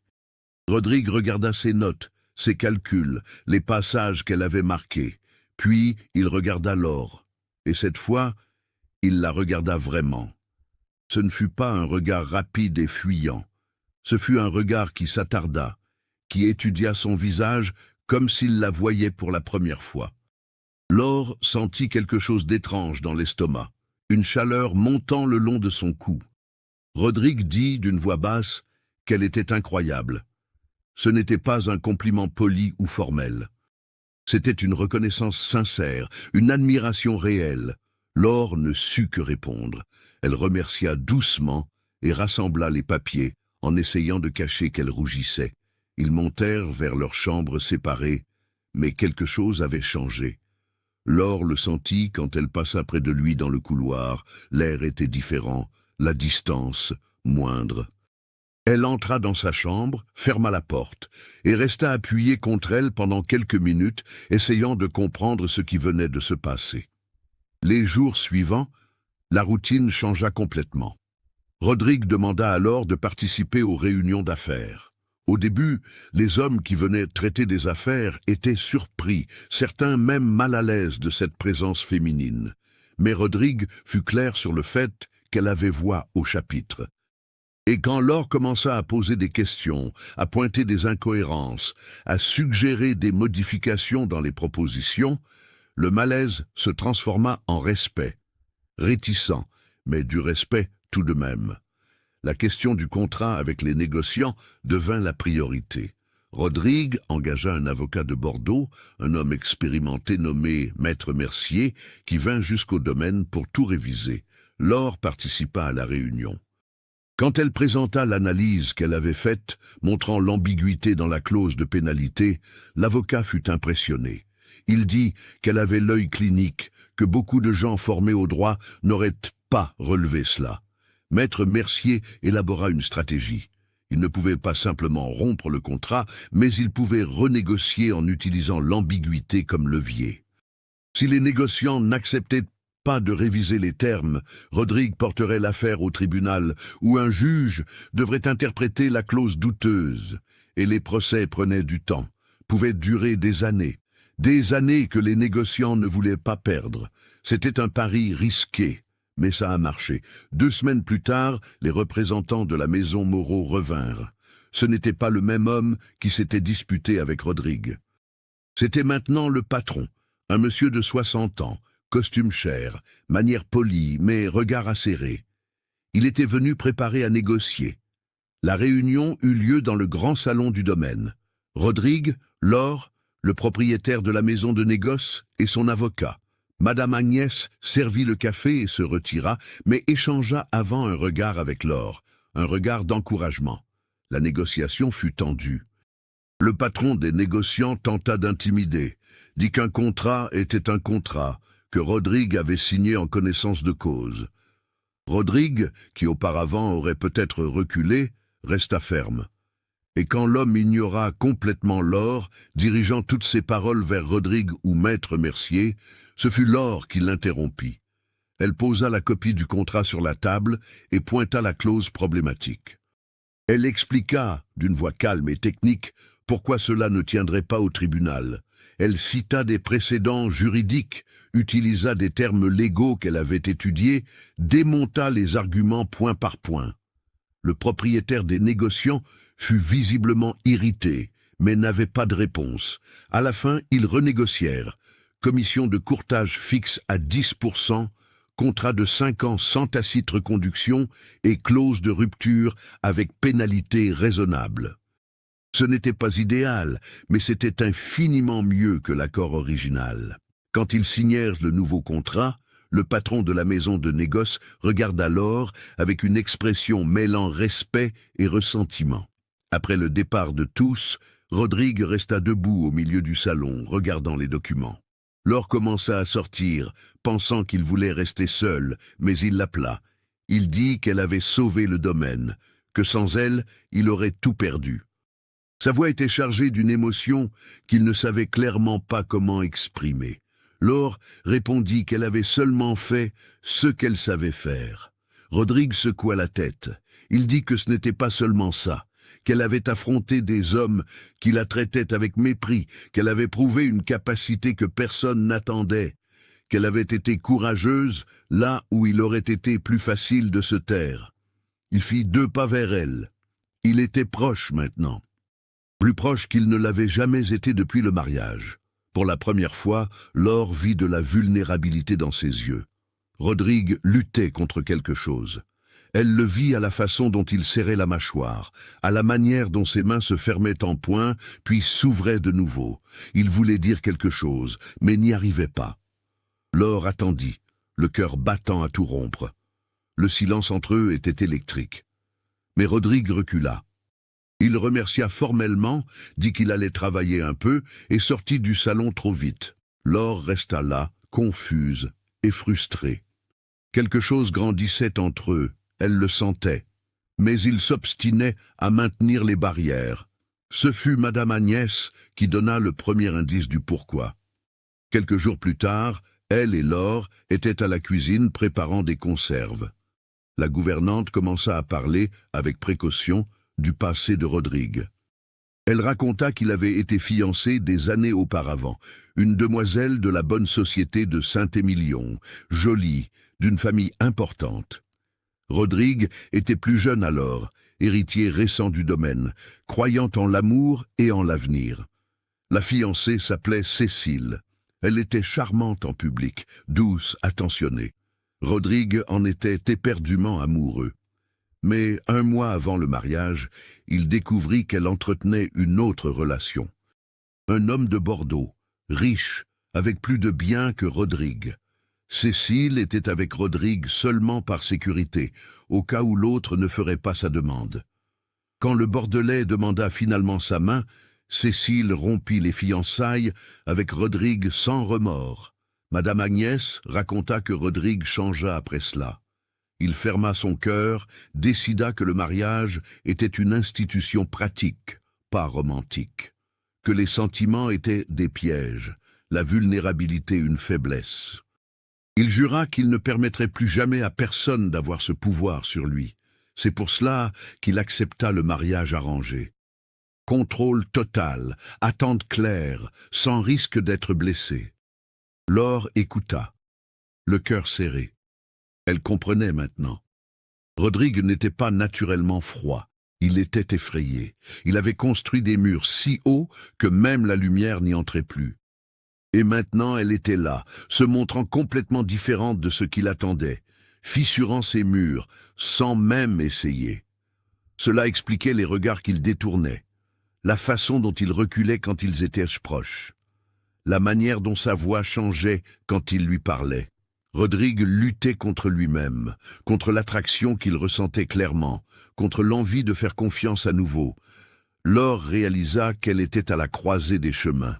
Rodrigue regarda ses notes, ses calculs, les passages qu'elle avait marqués. Puis il regarda Laure. Et cette fois, il la regarda vraiment. Ce ne fut pas un regard rapide et fuyant. Ce fut un regard qui s'attarda, qui étudia son visage comme s'il la voyait pour la première fois. Laure sentit quelque chose d'étrange dans l'estomac, une chaleur montant le long de son cou. Rodrigue dit d'une voix basse qu'elle était incroyable. Ce n'était pas un compliment poli ou formel. C'était une reconnaissance sincère, une admiration réelle. Laure ne sut que répondre. Elle remercia doucement et rassembla les papiers, en essayant de cacher qu'elle rougissait. Ils montèrent vers leurs chambres séparées, mais quelque chose avait changé. Laure le sentit quand elle passa près de lui dans le couloir. L'air était différent, la distance moindre. Elle entra dans sa chambre, ferma la porte, et resta appuyée contre elle pendant quelques minutes, essayant de comprendre ce qui venait de se passer. Les jours suivants, la routine changea complètement. Rodrigue demanda alors de participer aux réunions d'affaires. Au début, les hommes qui venaient traiter des affaires étaient surpris, certains même mal à l'aise de cette présence féminine. Mais Rodrigue fut clair sur le fait qu'elle avait voix au chapitre. Et quand Laure commença à poser des questions, à pointer des incohérences, à suggérer des modifications dans les propositions, le malaise se transforma en respect. Réticent, mais du respect tout de même. La question du contrat avec les négociants devint la priorité. Rodrigue engagea un avocat de Bordeaux, un homme expérimenté nommé Maître Mercier, qui vint jusqu'au domaine pour tout réviser. Laure participa à la réunion. Quand elle présenta l'analyse qu'elle avait faite, montrant l'ambiguïté dans la clause de pénalité, l'avocat fut impressionné. Il dit qu'elle avait l'œil clinique, que beaucoup de gens formés au droit n'auraient pas relevé cela. Maître Mercier élabora une stratégie. Il ne pouvait pas simplement rompre le contrat, mais il pouvait renégocier en utilisant l'ambiguïté comme levier. Si les négociants n'acceptaient pas de réviser les termes, Rodrigue porterait l'affaire au tribunal, où un juge devrait interpréter la clause douteuse. Et les procès prenaient du temps, pouvaient durer des années que les négociants ne voulaient pas perdre. C'était un pari risqué. Mais ça a marché. 2 semaines plus tard, les représentants de la maison Moreau revinrent. Ce n'était pas le même homme qui s'était disputé avec Rodrigue. C'était maintenant le patron, un monsieur de 60 ans, costume cher, manière polie, mais regard acéré. Il était venu préparer à négocier. La réunion eut lieu dans le grand salon du domaine. Rodrigue, Laure, le propriétaire de la maison de négoce et son avocat. Madame Agnès servit le café et se retira, mais échangea avant un regard avec Laure, un regard d'encouragement. La négociation fut tendue. Le patron des négociants tenta d'intimider, dit qu'un contrat était un contrat, que Rodrigue avait signé en connaissance de cause. Rodrigue, qui auparavant aurait peut-être reculé, resta ferme. Et quand l'homme ignora complètement Laure, dirigeant toutes ses paroles vers Rodrigue ou Maître Mercier, ce fut Laure qui l'interrompit. Elle posa la copie du contrat sur la table et pointa la clause problématique. Elle expliqua, d'une voix calme et technique, pourquoi cela ne tiendrait pas au tribunal. Elle cita des précédents juridiques, utilisa des termes légaux qu'elle avait étudiés, démonta les arguments point par point. Le propriétaire des négociants fut visiblement irrité, mais n'avait pas de réponse. À la fin, ils renégocièrent. Commission de courtage fixe à 10%, contrat de 5 ans sans tacite reconduction et clause de rupture avec pénalité raisonnable. Ce n'était pas idéal, mais c'était infiniment mieux que l'accord original. Quand ils signèrent le nouveau contrat, le patron de la maison de négoce regarda Laure avec une expression mêlant respect et ressentiment. Après le départ de tous, Rodrigue resta debout au milieu du salon, regardant les documents. Laure commença à sortir, pensant qu'il voulait rester seul, mais il l'appela. Il dit qu'elle avait sauvé le domaine, que sans elle, il aurait tout perdu. Sa voix était chargée d'une émotion qu'il ne savait clairement pas comment exprimer. Laure répondit qu'elle avait seulement fait ce qu'elle savait faire. Rodrigue secoua la tête. Il dit que ce n'était pas seulement ça, qu'elle avait affronté des hommes qui la traitaient avec mépris, qu'elle avait prouvé une capacité que personne n'attendait, qu'elle avait été courageuse là où il aurait été plus facile de se taire. Il fit 2 pas vers elle. Il était proche maintenant. Plus proche qu'il ne l'avait jamais été depuis le mariage. Pour la première fois, Laure vit de la vulnérabilité dans ses yeux. Rodrigue luttait contre quelque chose. Elle le vit à la façon dont il serrait la mâchoire, à la manière dont ses mains se fermaient en poing, puis s'ouvraient de nouveau. Il voulait dire quelque chose, mais n'y arrivait pas. Laure attendit, le cœur battant à tout rompre. Le silence entre eux était électrique. Mais Rodrigue recula. Il remercia formellement, dit qu'il allait travailler un peu et sortit du salon trop vite. Laure resta là, confuse et frustrée. Quelque chose grandissait entre eux, elle le sentait. Mais il s'obstinait à maintenir les barrières. Ce fut Madame Agnès qui donna le premier indice du pourquoi. Quelques jours plus tard, elle et Laure étaient à la cuisine préparant des conserves. La gouvernante commença à parler, avec précaution, du passé de Rodrigue. Elle raconta qu'il avait été fiancé des années auparavant, une demoiselle de la bonne société de Saint-Émilion, jolie, d'une famille importante. Rodrigue était plus jeune alors, héritier récent du domaine, croyant en l'amour et en l'avenir. La fiancée s'appelait Cécile. Elle était charmante en public, douce, attentionnée. Rodrigue en était éperdument amoureux. Mais 1 mois avant le mariage, il découvrit qu'elle entretenait une autre relation. Un homme de Bordeaux, riche, avec plus de biens que Rodrigue. Cécile était avec Rodrigue seulement par sécurité, au cas où l'autre ne ferait pas sa demande. Quand le Bordelais demanda finalement sa main, Cécile rompit les fiançailles avec Rodrigue sans remords. Madame Agnès raconta que Rodrigue changea après cela. Il ferma son cœur, décida que le mariage était une institution pratique, pas romantique, que les sentiments étaient des pièges, la vulnérabilité une faiblesse. Il jura qu'il ne permettrait plus jamais à personne d'avoir ce pouvoir sur lui. C'est pour cela qu'il accepta le mariage arrangé. Contrôle total, attente claire, sans risque d'être blessé. Laure écouta, le cœur serré. Elle comprenait maintenant. Rodrigue n'était pas naturellement froid, il était effrayé. Il avait construit des murs si hauts que même la lumière n'y entrait plus. Et maintenant elle était là, se montrant complètement différente de ce qu'il attendait, fissurant ses murs, sans même essayer. Cela expliquait les regards qu'il détournait, la façon dont il reculait quand ils étaient proches, la manière dont sa voix changeait quand il lui parlait. Rodrigue luttait contre lui-même, contre l'attraction qu'il ressentait clairement, contre l'envie de faire confiance à nouveau. Laure réalisa qu'elle était à la croisée des chemins.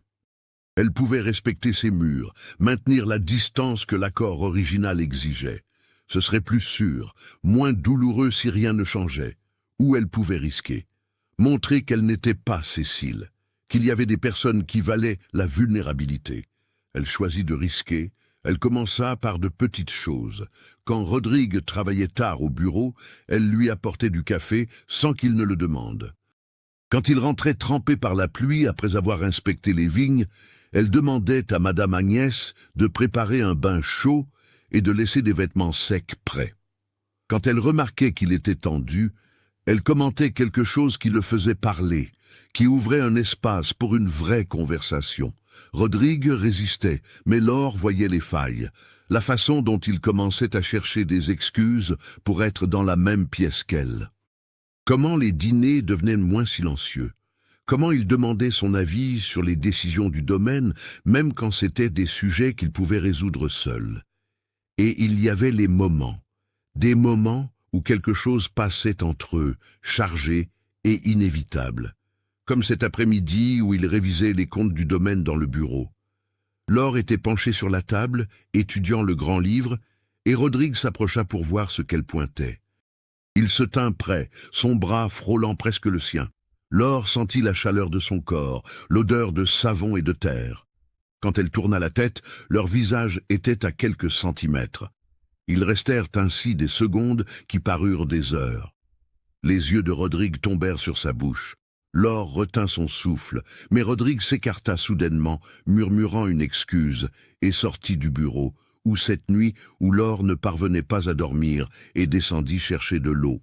Elle pouvait respecter ses murs, maintenir la distance que l'accord original exigeait. Ce serait plus sûr, moins douloureux si rien ne changeait. Ou elle pouvait risquer. Montrer qu'elle n'était pas Cécile, qu'il y avait des personnes qui valaient la vulnérabilité. Elle choisit de risquer. Elle commença par de petites choses. Quand Rodrigue travaillait tard au bureau, elle lui apportait du café sans qu'il ne le demande. Quand il rentrait trempé par la pluie après avoir inspecté les vignes, elle demandait à Madame Agnès de préparer un bain chaud et de laisser des vêtements secs prêts. Quand elle remarquait qu'il était tendu, elle commentait quelque chose qui le faisait parler, qui ouvrait un espace pour une vraie conversation. Rodrigue résistait, mais Laure voyait les failles, la façon dont il commençait à chercher des excuses pour être dans la même pièce qu'elle. Comment les dîners devenaient moins silencieux, comment il demandait son avis sur les décisions du domaine, même quand c'étaient des sujets qu'il pouvait résoudre seul. Et il y avait les moments, des moments où quelque chose passait entre eux, chargé et inévitable, comme cet après-midi où il révisait les comptes du domaine dans le bureau. Laure était penchée sur la table, étudiant le grand livre, et Rodrigue s'approcha pour voir ce qu'elle pointait. Il se tint près, son bras frôlant presque le sien. Laure sentit la chaleur de son corps, l'odeur de savon et de terre. Quand elle tourna la tête, leur visage était à quelques centimètres. Ils restèrent ainsi des secondes qui parurent des heures. Les yeux de Rodrigue tombèrent sur sa bouche. Laure retint son souffle, mais Rodrigue s'écarta soudainement, murmurant une excuse, et sortit du bureau, où cette nuit où Laure ne parvenait pas à dormir, et descendit chercher de l'eau.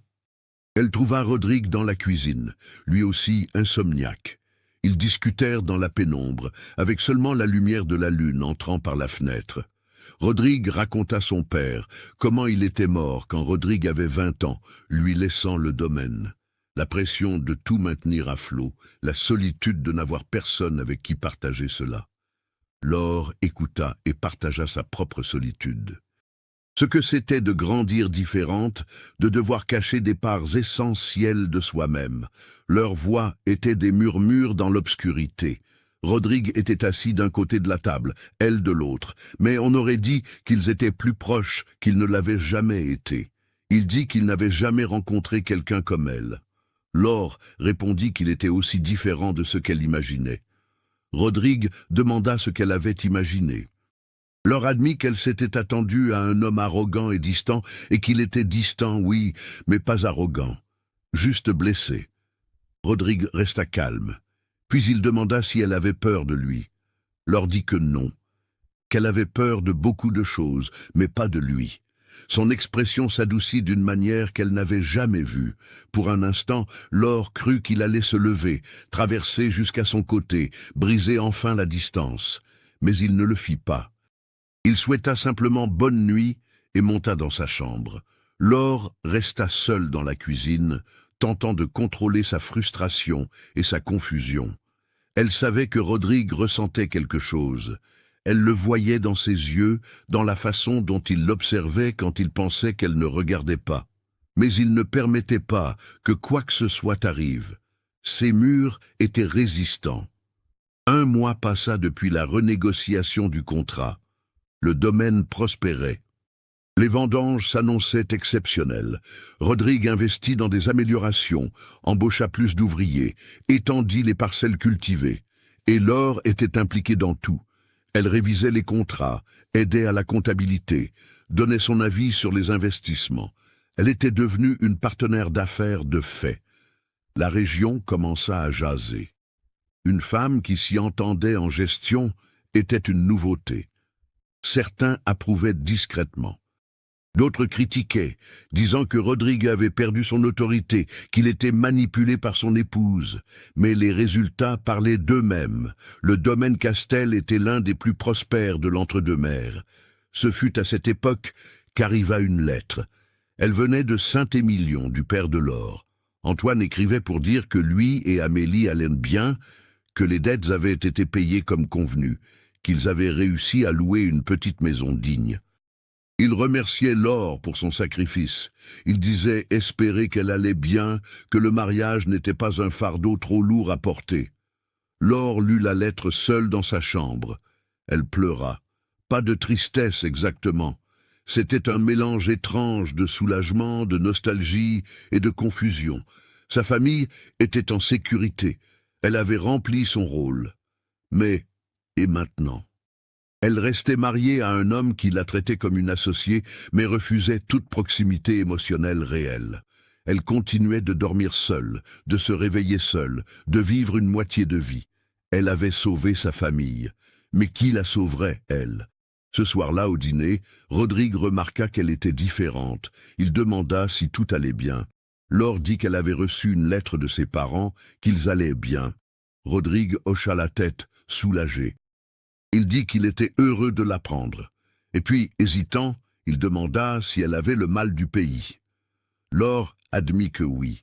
Elle trouva Rodrigue dans la cuisine, lui aussi insomniaque. Ils discutèrent dans la pénombre, avec seulement la lumière de la lune entrant par la fenêtre. Rodrigue raconta son père, comment il était mort quand Rodrigue avait 20 ans, lui laissant le domaine. La pression de tout maintenir à flot, la solitude de n'avoir personne avec qui partager cela. Laure écouta et partagea sa propre solitude. Ce que c'était de grandir différente, de devoir cacher des parts essentielles de soi-même. Leurs voix étaient des murmures dans l'obscurité. Rodrigue était assis d'un côté de la table, elle de l'autre, mais on aurait dit qu'ils étaient plus proches qu'ils ne l'avaient jamais été. Il dit qu'il n'avait jamais rencontré quelqu'un comme elle. Laure répondit qu'il était aussi différent de ce qu'elle imaginait. Rodrigue demanda ce qu'elle avait imaginé. Laure admit qu'elle s'était attendue à un homme arrogant et distant, et qu'il était distant, oui, mais pas arrogant, juste blessé. Rodrigue resta calme, puis il demanda si elle avait peur de lui. Laure dit que non, qu'elle avait peur de beaucoup de choses, mais pas de lui. Son expression s'adoucit d'une manière qu'elle n'avait jamais vue. Pour un instant, Laure crut qu'il allait se lever, traverser jusqu'à son côté, briser enfin la distance. Mais il ne le fit pas. Il souhaita simplement bonne nuit et monta dans sa chambre. Laure resta seule dans la cuisine, tentant de contrôler sa frustration et sa confusion. Elle savait que Rodrigue ressentait quelque chose. Elle le voyait dans ses yeux, dans la façon dont il l'observait quand il pensait qu'elle ne regardait pas. Mais il ne permettait pas que quoi que ce soit arrive. Ses murs étaient résistants. 1 mois passa depuis la renégociation du contrat. Le domaine prospérait. Les vendanges s'annonçaient exceptionnelles. Rodrigue investit dans des améliorations, embaucha plus d'ouvriers, étendit les parcelles cultivées. Et Laure était impliquée dans tout. Elle révisait les contrats, aidait à la comptabilité, donnait son avis sur les investissements. Elle était devenue une partenaire d'affaires de fait. La région commença à jaser. Une femme qui s'y entendait en gestion était une nouveauté. Certains approuvaient discrètement. D'autres critiquaient, disant que Rodrigue avait perdu son autorité, qu'il était manipulé par son épouse. Mais les résultats parlaient d'eux-mêmes. Le domaine Castel était l'un des plus prospères de l'entre-deux-mers. Ce fut à cette époque qu'arriva une lettre. Elle venait de Saint-Émilion, du père de Laure. Antoine écrivait pour dire que lui et Amélie allaient bien, que les dettes avaient été payées comme convenu, qu'ils avaient réussi à louer une petite maison digne. Il remerciait Laure pour son sacrifice. Il disait espérer qu'elle allait bien, que le mariage n'était pas un fardeau trop lourd à porter. Laure lut la lettre seule dans sa chambre. Elle pleura. Pas de tristesse exactement. C'était un mélange étrange de soulagement, de nostalgie et de confusion. Sa famille était en sécurité. Elle avait rempli son rôle. Mais, et maintenant ? Elle restait mariée à un homme qui la traitait comme une associée, mais refusait toute proximité émotionnelle réelle. Elle continuait de dormir seule, de se réveiller seule, de vivre une moitié de vie. Elle avait sauvé sa famille. Mais qui la sauverait, elle ? Ce soir-là, au dîner, Rodrigue remarqua qu'elle était différente. Il demanda si tout allait bien. Laure dit qu'elle avait reçu une lettre de ses parents, qu'ils allaient bien. Rodrigue hocha la tête, soulagé. Il dit qu'il était heureux de l'apprendre. Et puis, hésitant, il demanda si elle avait le mal du pays. Laure admit que oui,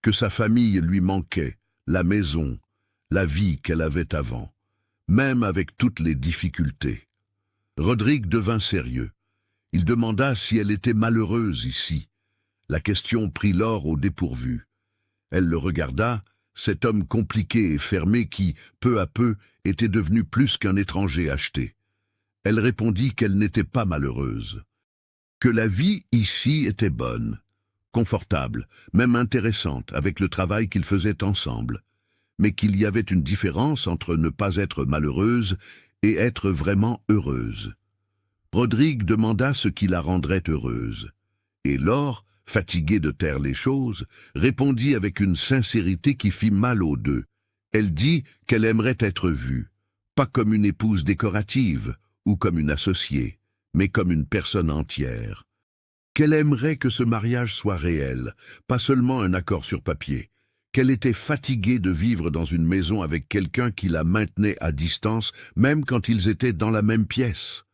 que sa famille lui manquait, la maison, la vie qu'elle avait avant, même avec toutes les difficultés. Rodrigue devint sérieux. Il demanda si elle était malheureuse ici. La question prit Laure au dépourvu. Elle le regarda, cet homme compliqué et fermé qui, peu à peu, était devenu plus qu'un étranger acheté. Elle répondit qu'elle n'était pas malheureuse, que la vie ici était bonne, confortable, même intéressante avec le travail qu'ils faisaient ensemble, mais qu'il y avait une différence entre ne pas être malheureuse et être vraiment heureuse. Rodrigue demanda ce qui la rendrait heureuse, et Laure, fatiguée de taire les choses, répondit avec une sincérité qui fit mal aux deux. Elle dit qu'elle aimerait être vue, pas comme une épouse décorative ou comme une associée, mais comme une personne entière. Qu'elle aimerait que ce mariage soit réel, pas seulement un accord sur papier. Qu'elle était fatiguée de vivre dans une maison avec quelqu'un qui la maintenait à distance, même quand ils étaient dans la même pièce.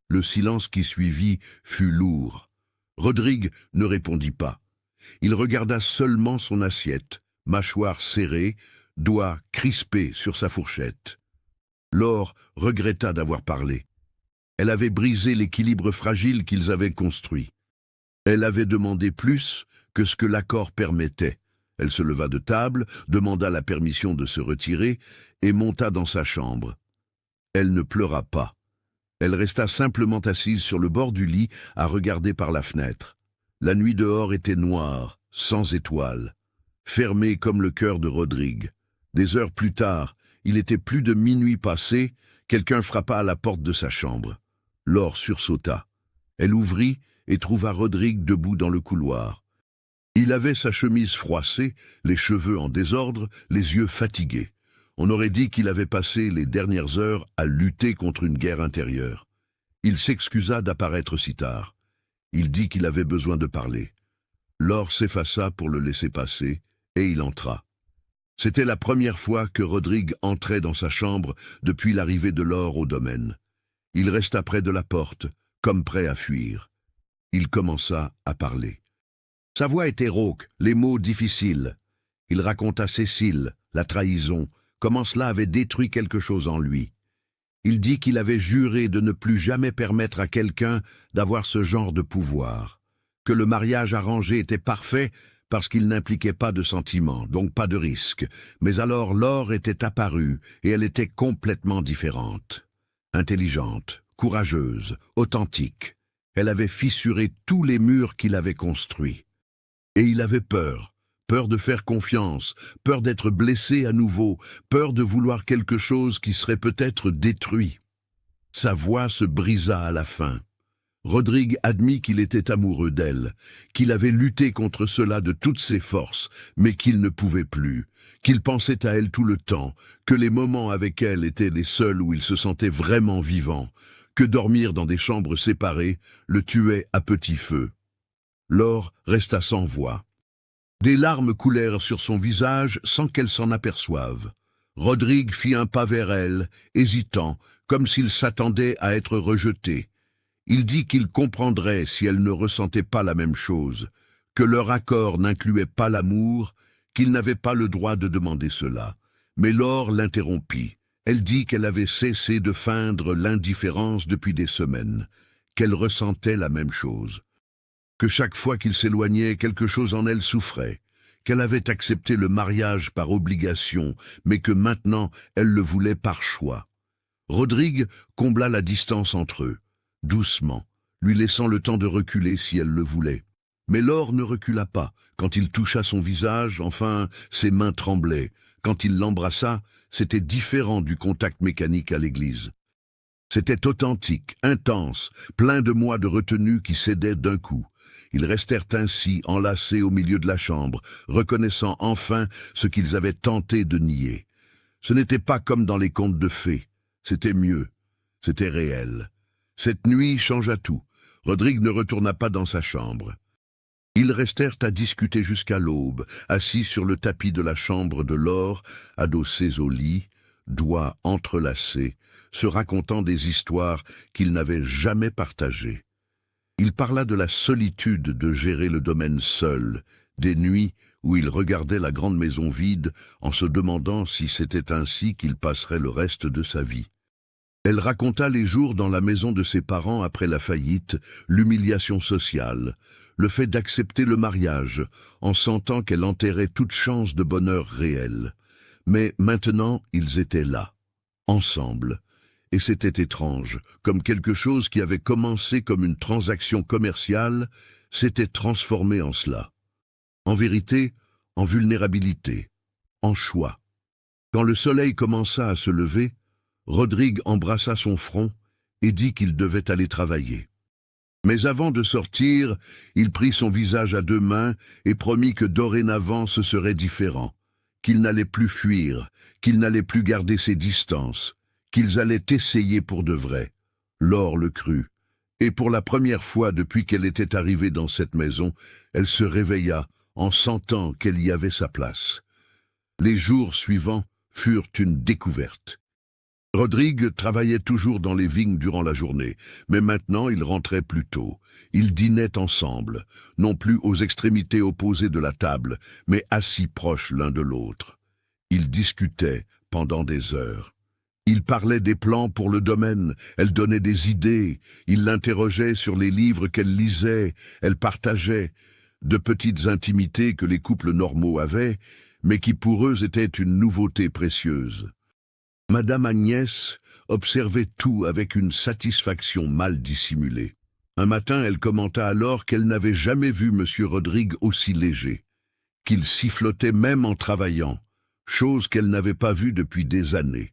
Le silence qui suivit fut lourd. Rodrigue ne répondit pas. Il regarda seulement son assiette, mâchoire serrée, doigts crispés sur sa fourchette. Laure regretta d'avoir parlé. Elle avait brisé l'équilibre fragile qu'ils avaient construit. Elle avait demandé plus que ce que l'accord permettait. Elle se leva de table, demanda la permission de se retirer et monta dans sa chambre. Elle ne pleura pas. Elle resta simplement assise sur le bord du lit à regarder par la fenêtre. La nuit dehors était noire, sans étoiles, fermée comme le cœur de Rodrigue. Des heures plus tard, il était plus de minuit passé, quelqu'un frappa à la porte de sa chambre. Laure sursauta. Elle ouvrit et trouva Rodrigue debout dans le couloir. Il avait sa chemise froissée, les cheveux en désordre, les yeux fatigués. On aurait dit qu'il avait passé les dernières heures à lutter contre une guerre intérieure. Il s'excusa d'apparaître si tard. Il dit qu'il avait besoin de parler. Laure s'effaça pour le laisser passer, et il entra. C'était la première fois que Rodrigue entrait dans sa chambre depuis l'arrivée de Laure au domaine. Il resta près de la porte, comme prêt à fuir. Il commença à parler. Sa voix était rauque, les mots difficiles. Il raconta Cécile, la trahison, comment cela avait détruit quelque chose en lui. Il dit qu'il avait juré de ne plus jamais permettre à quelqu'un d'avoir ce genre de pouvoir, que le mariage arrangé était parfait parce qu'il n'impliquait pas de sentiments, donc pas de risque. Mais alors Laure était apparue et elle était complètement différente. Intelligente, courageuse, authentique. Elle avait fissuré tous les murs qu'il avait construits. Et il avait peur. Peur de faire confiance, peur d'être blessé à nouveau, peur de vouloir quelque chose qui serait peut-être détruit. Sa voix se brisa à la fin. Rodrigue admit qu'il était amoureux d'elle, qu'il avait lutté contre cela de toutes ses forces, mais qu'il ne pouvait plus, qu'il pensait à elle tout le temps, que les moments avec elle étaient les seuls où il se sentait vraiment vivant, que dormir dans des chambres séparées le tuait à petit feu. Laure resta sans voix. Des larmes coulèrent sur son visage sans qu'elle s'en aperçoive. Rodrigue fit un pas vers elle, hésitant, comme s'il s'attendait à être rejeté. Il dit qu'il comprendrait si elle ne ressentait pas la même chose, que leur accord n'incluait pas l'amour, qu'il n'avait pas le droit de demander cela. Mais Laure l'interrompit. Elle dit qu'elle avait cessé de feindre l'indifférence depuis des semaines, qu'elle ressentait la même chose. Que chaque fois qu'il s'éloignait, quelque chose en elle souffrait, qu'elle avait accepté le mariage par obligation, mais que maintenant elle le voulait par choix. Rodrigue combla la distance entre eux, doucement, lui laissant le temps de reculer si elle le voulait. Mais Laure ne recula pas. Quand il toucha son visage, enfin, ses mains tremblaient. Quand il l'embrassa, c'était différent du contact mécanique à l'église. C'était authentique, intense, plein de mois de retenue qui cédaient d'un coup. Ils restèrent ainsi enlacés au milieu de la chambre, reconnaissant enfin ce qu'ils avaient tenté de nier. Ce n'était pas comme dans les contes de fées, c'était mieux, c'était réel. Cette nuit changea tout. Rodrigue ne retourna pas dans sa chambre. Ils restèrent à discuter jusqu'à l'aube, assis sur le tapis de la chambre de Laure, adossés au lit, doigts entrelacés, se racontant des histoires qu'ils n'avaient jamais partagées. Il parla de la solitude de gérer le domaine seul, Des nuits où il regardait la grande maison vide en se demandant si c'était ainsi qu'il passerait le reste de sa vie. Elle raconta les jours dans la maison de ses parents après la faillite, l'humiliation sociale, le fait d'accepter le mariage, en sentant qu'elle enterrait toute chance de bonheur réel. Mais maintenant, ils étaient là, ensemble, et c'était étrange, comme quelque chose qui avait commencé comme une transaction commerciale, s'était transformé en cela. En vérité, en vulnérabilité, en choix. Quand le soleil commença à se lever, Rodrigue embrassa son front et dit qu'il devait aller travailler. Mais avant de sortir, il prit son visage à deux mains et promit que dorénavant ce serait différent, qu'il n'allait plus fuir, qu'il n'allait plus garder ses distances, qu'ils allaient essayer pour de vrai. Laure le crut, et pour la première fois depuis qu'elle était arrivée dans cette maison, elle se réveilla en sentant qu'elle y avait sa place. Les jours suivants furent une découverte. Rodrigue travaillait toujours dans les vignes durant la journée, mais maintenant il rentrait plus tôt. Ils dînaient ensemble, non plus aux extrémités opposées de la table, mais assis proches l'un de l'autre. Ils discutaient pendant des heures. Il parlait des plans pour le domaine, elle donnait des idées, il l'interrogeait sur les livres qu'elle lisait, elle partageait de petites intimités que les couples normaux avaient, mais qui pour eux étaient une nouveauté précieuse. Madame Agnès observait tout avec une satisfaction mal dissimulée. Un matin, elle commenta alors qu'elle n'avait jamais vu M. Rodrigue aussi léger, qu'il sifflotait même en travaillant, chose qu'elle n'avait pas vue depuis des années.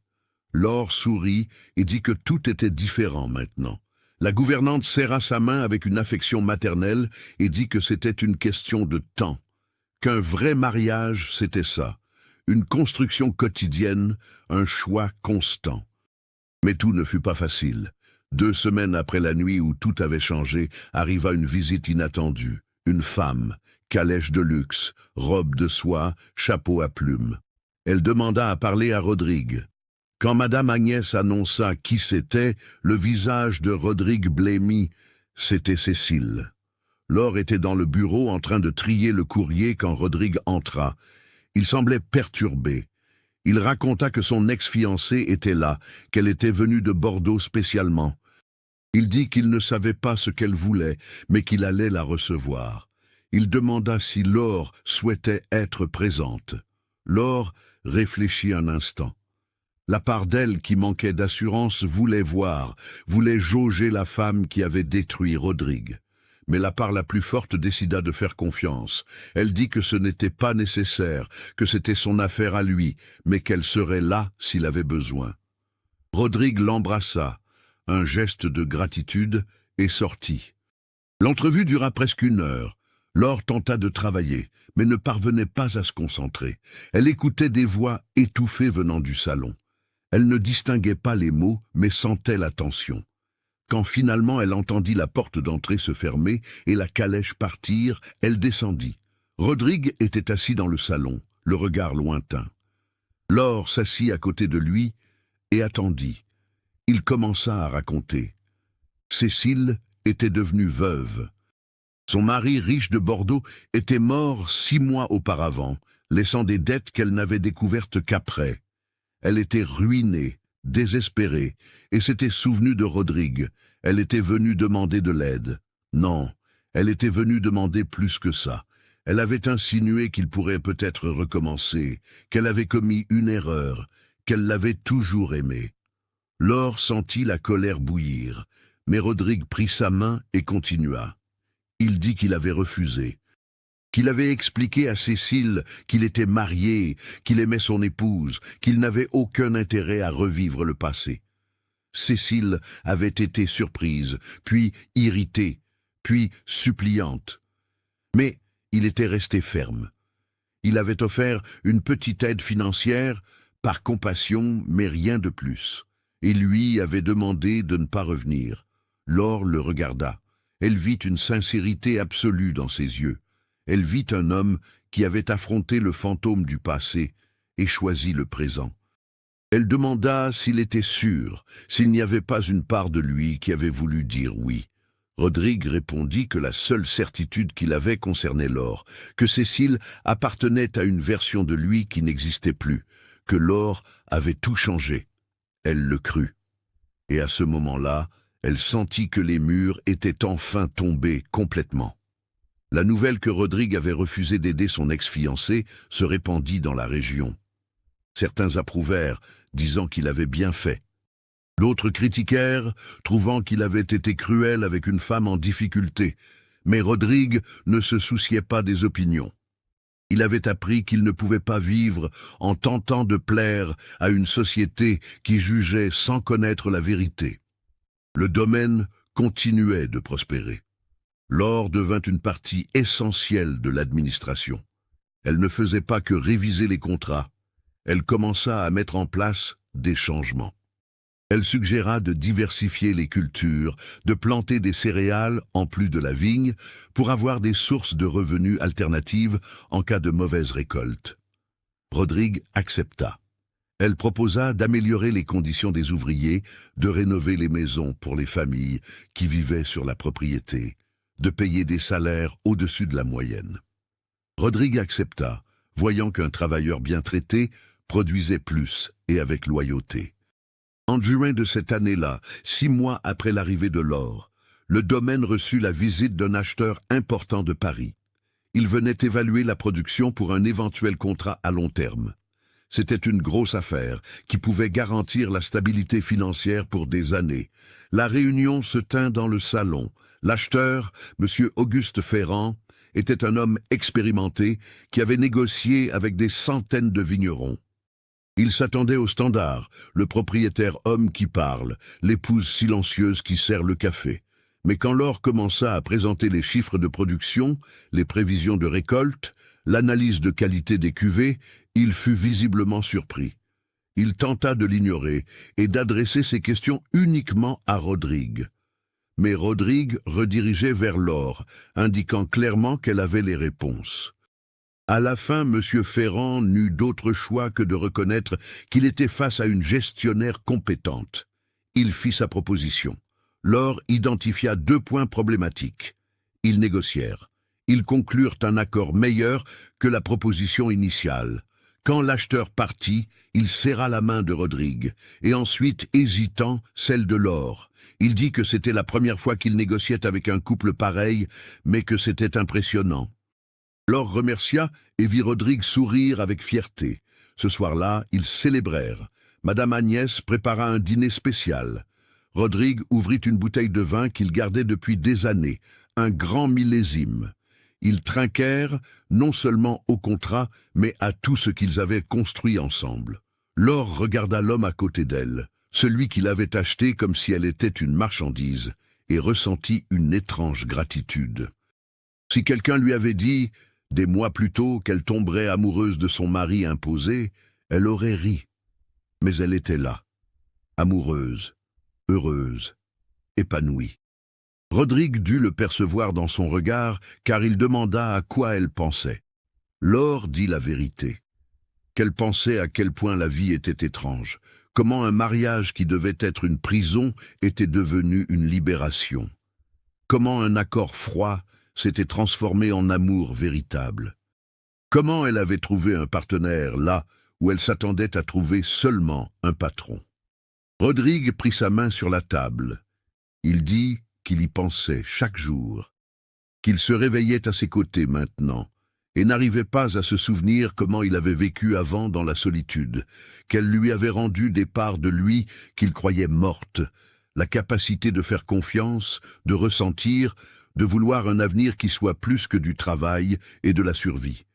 Laure sourit et dit que tout était différent maintenant. La gouvernante serra sa main avec une affection maternelle et dit que c'était une question de temps, qu'un vrai mariage, c'était ça. Une construction quotidienne, un choix constant. Mais tout ne fut pas facile. 2 semaines après la nuit où tout avait changé, arriva une visite inattendue. Une femme, calèche de luxe, robe de soie, chapeau à plumes. Elle demanda à parler à Rodrigue. Quand Madame Agnès annonça qui c'était, le visage de Rodrigue blêmit. C'était Cécile. Laure était dans le bureau en train de trier le courrier quand Rodrigue entra. Il semblait perturbé. Il raconta que son ex-fiancée était là, qu'elle était venue de Bordeaux spécialement. Il dit qu'il ne savait pas ce qu'elle voulait, mais qu'il allait la recevoir. Il demanda si Laure souhaitait être présente. Laure réfléchit un instant. La part d'elle qui manquait d'assurance voulait voir, voulait jauger la femme qui avait détruit Rodrigue. Mais la part la plus forte décida de faire confiance. Elle dit que ce n'était pas nécessaire, que c'était son affaire à lui, mais qu'elle serait là s'il avait besoin. Rodrigue l'embrassa, un geste de gratitude, et sortit. L'entrevue dura presque 1 heure. Laure tenta de travailler, mais ne parvenait pas à se concentrer. Elle écoutait des voix étouffées venant du salon. Elle ne distinguait pas les mots, mais sentait la tension. Quand finalement elle entendit la porte d'entrée se fermer et la calèche partir, elle descendit. Rodrigue était assis dans le salon, le regard lointain. Laure s'assit à côté de lui et attendit. Il commença à raconter. Cécile était devenue veuve. Son mari, riche de Bordeaux, était mort 6 mois auparavant, laissant des dettes qu'elle n'avait découvertes qu'après. Elle était ruinée, désespérée, et s'était souvenue de Rodrigue. Elle était venue demander de l'aide. Non, elle était venue demander plus que ça. Elle avait insinué qu'il pourrait peut-être recommencer, qu'elle avait commis une erreur, qu'elle l'avait toujours aimé. Laure sentit la colère bouillir, mais Rodrigue prit sa main et continua. Il dit qu'il avait refusé, qu'il avait expliqué à Cécile qu'il était marié, qu'il aimait son épouse, qu'il n'avait aucun intérêt à revivre le passé. Cécile avait été surprise, puis irritée, puis suppliante. Mais il était resté ferme. Il avait offert une petite aide financière, par compassion, mais rien de plus. Et lui avait demandé de ne pas revenir. Laure le regarda. Elle vit une sincérité absolue dans ses yeux. Elle vit un homme qui avait affronté le fantôme du passé et choisi le présent. Elle demanda s'il était sûr, s'il n'y avait pas une part de lui qui avait voulu dire oui. Rodrigue répondit que la seule certitude qu'il avait concernait l'or, que Cécile appartenait à une version de lui qui n'existait plus, que l'or avait tout changé. Elle le crut. Et à ce moment-là, elle sentit que les murs étaient enfin tombés complètement. La nouvelle que Rodrigue avait refusé d'aider son ex-fiancé se répandit dans la région. Certains approuvèrent, disant qu'il avait bien fait. D'autres critiquèrent, trouvant qu'il avait été cruel avec une femme en difficulté, mais Rodrigue ne se souciait pas des opinions. Il avait appris qu'il ne pouvait pas vivre en tentant de plaire à une société qui jugeait sans connaître la vérité. Le domaine continuait de prospérer. L'or devint une partie essentielle de l'administration. Elle ne faisait pas que réviser les contrats. Elle commença à mettre en place des changements. Elle suggéra de diversifier les cultures, de planter des céréales en plus de la vigne pour avoir des sources de revenus alternatives en cas de mauvaise récolte. Rodrigue accepta. Elle proposa d'améliorer les conditions des ouvriers, de rénover les maisons pour les familles qui vivaient sur la propriété, de payer des salaires au-dessus de la moyenne. Rodrigue accepta, voyant qu'un travailleur bien traité produisait plus et avec loyauté. En juin de cette année-là, 6 mois après l'arrivée de l'or, le domaine reçut la visite d'un acheteur important de Paris. Il venait évaluer la production pour un éventuel contrat à long terme. C'était une grosse affaire qui pouvait garantir la stabilité financière pour des années. La réunion se tint dans le salon. L'acheteur, M. Auguste Ferrand, était un homme expérimenté qui avait négocié avec des centaines de vignerons. Il s'attendait au standard, le propriétaire homme qui parle, l'épouse silencieuse qui sert le café. Mais quand l'or commença à présenter les chiffres de production, les prévisions de récolte, l'analyse de qualité des cuvées, il fut visiblement surpris. Il tenta de l'ignorer et d'adresser ses questions uniquement à Rodrigue. Mais Rodrigue redirigeait vers l'or, indiquant clairement qu'elle avait les réponses. À la fin, M. Ferrand n'eut d'autre choix que de reconnaître qu'il était face à une gestionnaire compétente. Il fit sa proposition. L'or identifia 2 points problématiques. Ils négocièrent. Ils conclurent un accord meilleur que la proposition initiale. Quand l'acheteur partit, il serra la main de Rodrigue, et ensuite, hésitant, celle de l'or. Il dit que c'était la première fois qu'il négociait avec un couple pareil, mais que c'était impressionnant. L'or remercia et vit Rodrigue sourire avec fierté. Ce soir-là, ils célébrèrent. Madame Agnès prépara un dîner spécial. Rodrigue ouvrit une bouteille de vin qu'il gardait depuis des années, un grand millésime. Ils trinquèrent non seulement au contrat, mais à tout ce qu'ils avaient construit ensemble. L'or regarda l'homme à côté d'elle, celui qui l'avait acheté comme si elle était une marchandise, et ressentit une étrange gratitude. Si quelqu'un lui avait dit des mois plus tôt qu'elle tomberait amoureuse de son mari imposé, elle aurait ri. Mais elle était là, amoureuse, heureuse, épanouie. Rodrigue dut le percevoir dans son regard, car il demanda à quoi elle pensait. L'or dit la vérité. Qu'elle pensait à quel point la vie était étrange, comment un mariage qui devait être une prison était devenu une libération, comment un accord froid s'était transformé en amour véritable. Comment elle avait trouvé un partenaire là où elle s'attendait à trouver seulement un patron. Rodrigue prit sa main sur la table. Il dit qu'il y pensait chaque jour, qu'il se réveillait à ses côtés maintenant, et n'arrivait pas à se souvenir comment il avait vécu avant dans la solitude, qu'elle lui avait rendu des parts de lui qu'il croyait mortes, la capacité de faire confiance, de ressentir, de vouloir un avenir qui soit plus que du travail et de la survie.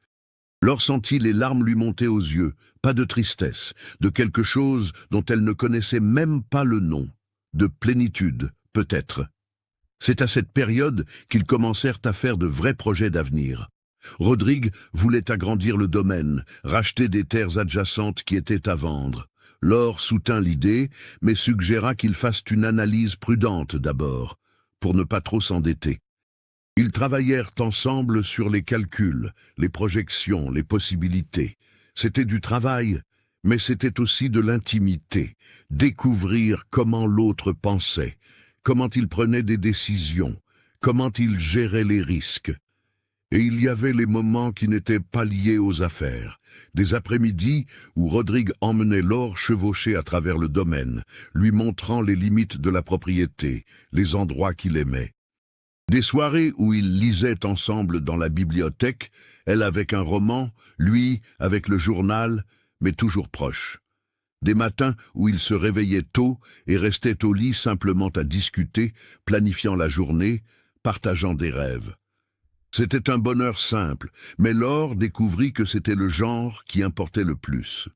L'or sentit les larmes lui monter aux yeux, pas de tristesse, de quelque chose dont elle ne connaissait même pas le nom, de plénitude, peut-être. C'est à cette période qu'ils commencèrent à faire de vrais projets d'avenir. Rodrigue voulait agrandir le domaine, racheter des terres adjacentes qui étaient à vendre. L'or soutint l'idée, mais suggéra qu'ils fassent une analyse prudente d'abord, pour ne pas trop s'endetter. Ils travaillèrent ensemble sur les calculs, les projections, les possibilités. C'était du travail, mais c'était aussi de l'intimité, découvrir comment l'autre pensait, comment il prenait des décisions, comment il gérait les risques. Et il y avait les moments qui n'étaient pas liés aux affaires. Des après-midi où Rodrigue emmenait Laure chevaucher à travers le domaine, lui montrant les limites de la propriété, les endroits qu'il aimait. Des soirées où ils lisaient ensemble dans la bibliothèque, elle avec un roman, lui avec le journal, mais toujours proches. Des matins où ils se réveillaient tôt et restaient au lit simplement à discuter, planifiant la journée, partageant des rêves. C'était un bonheur simple, mais Laure découvrit que c'était le genre qui importait le plus.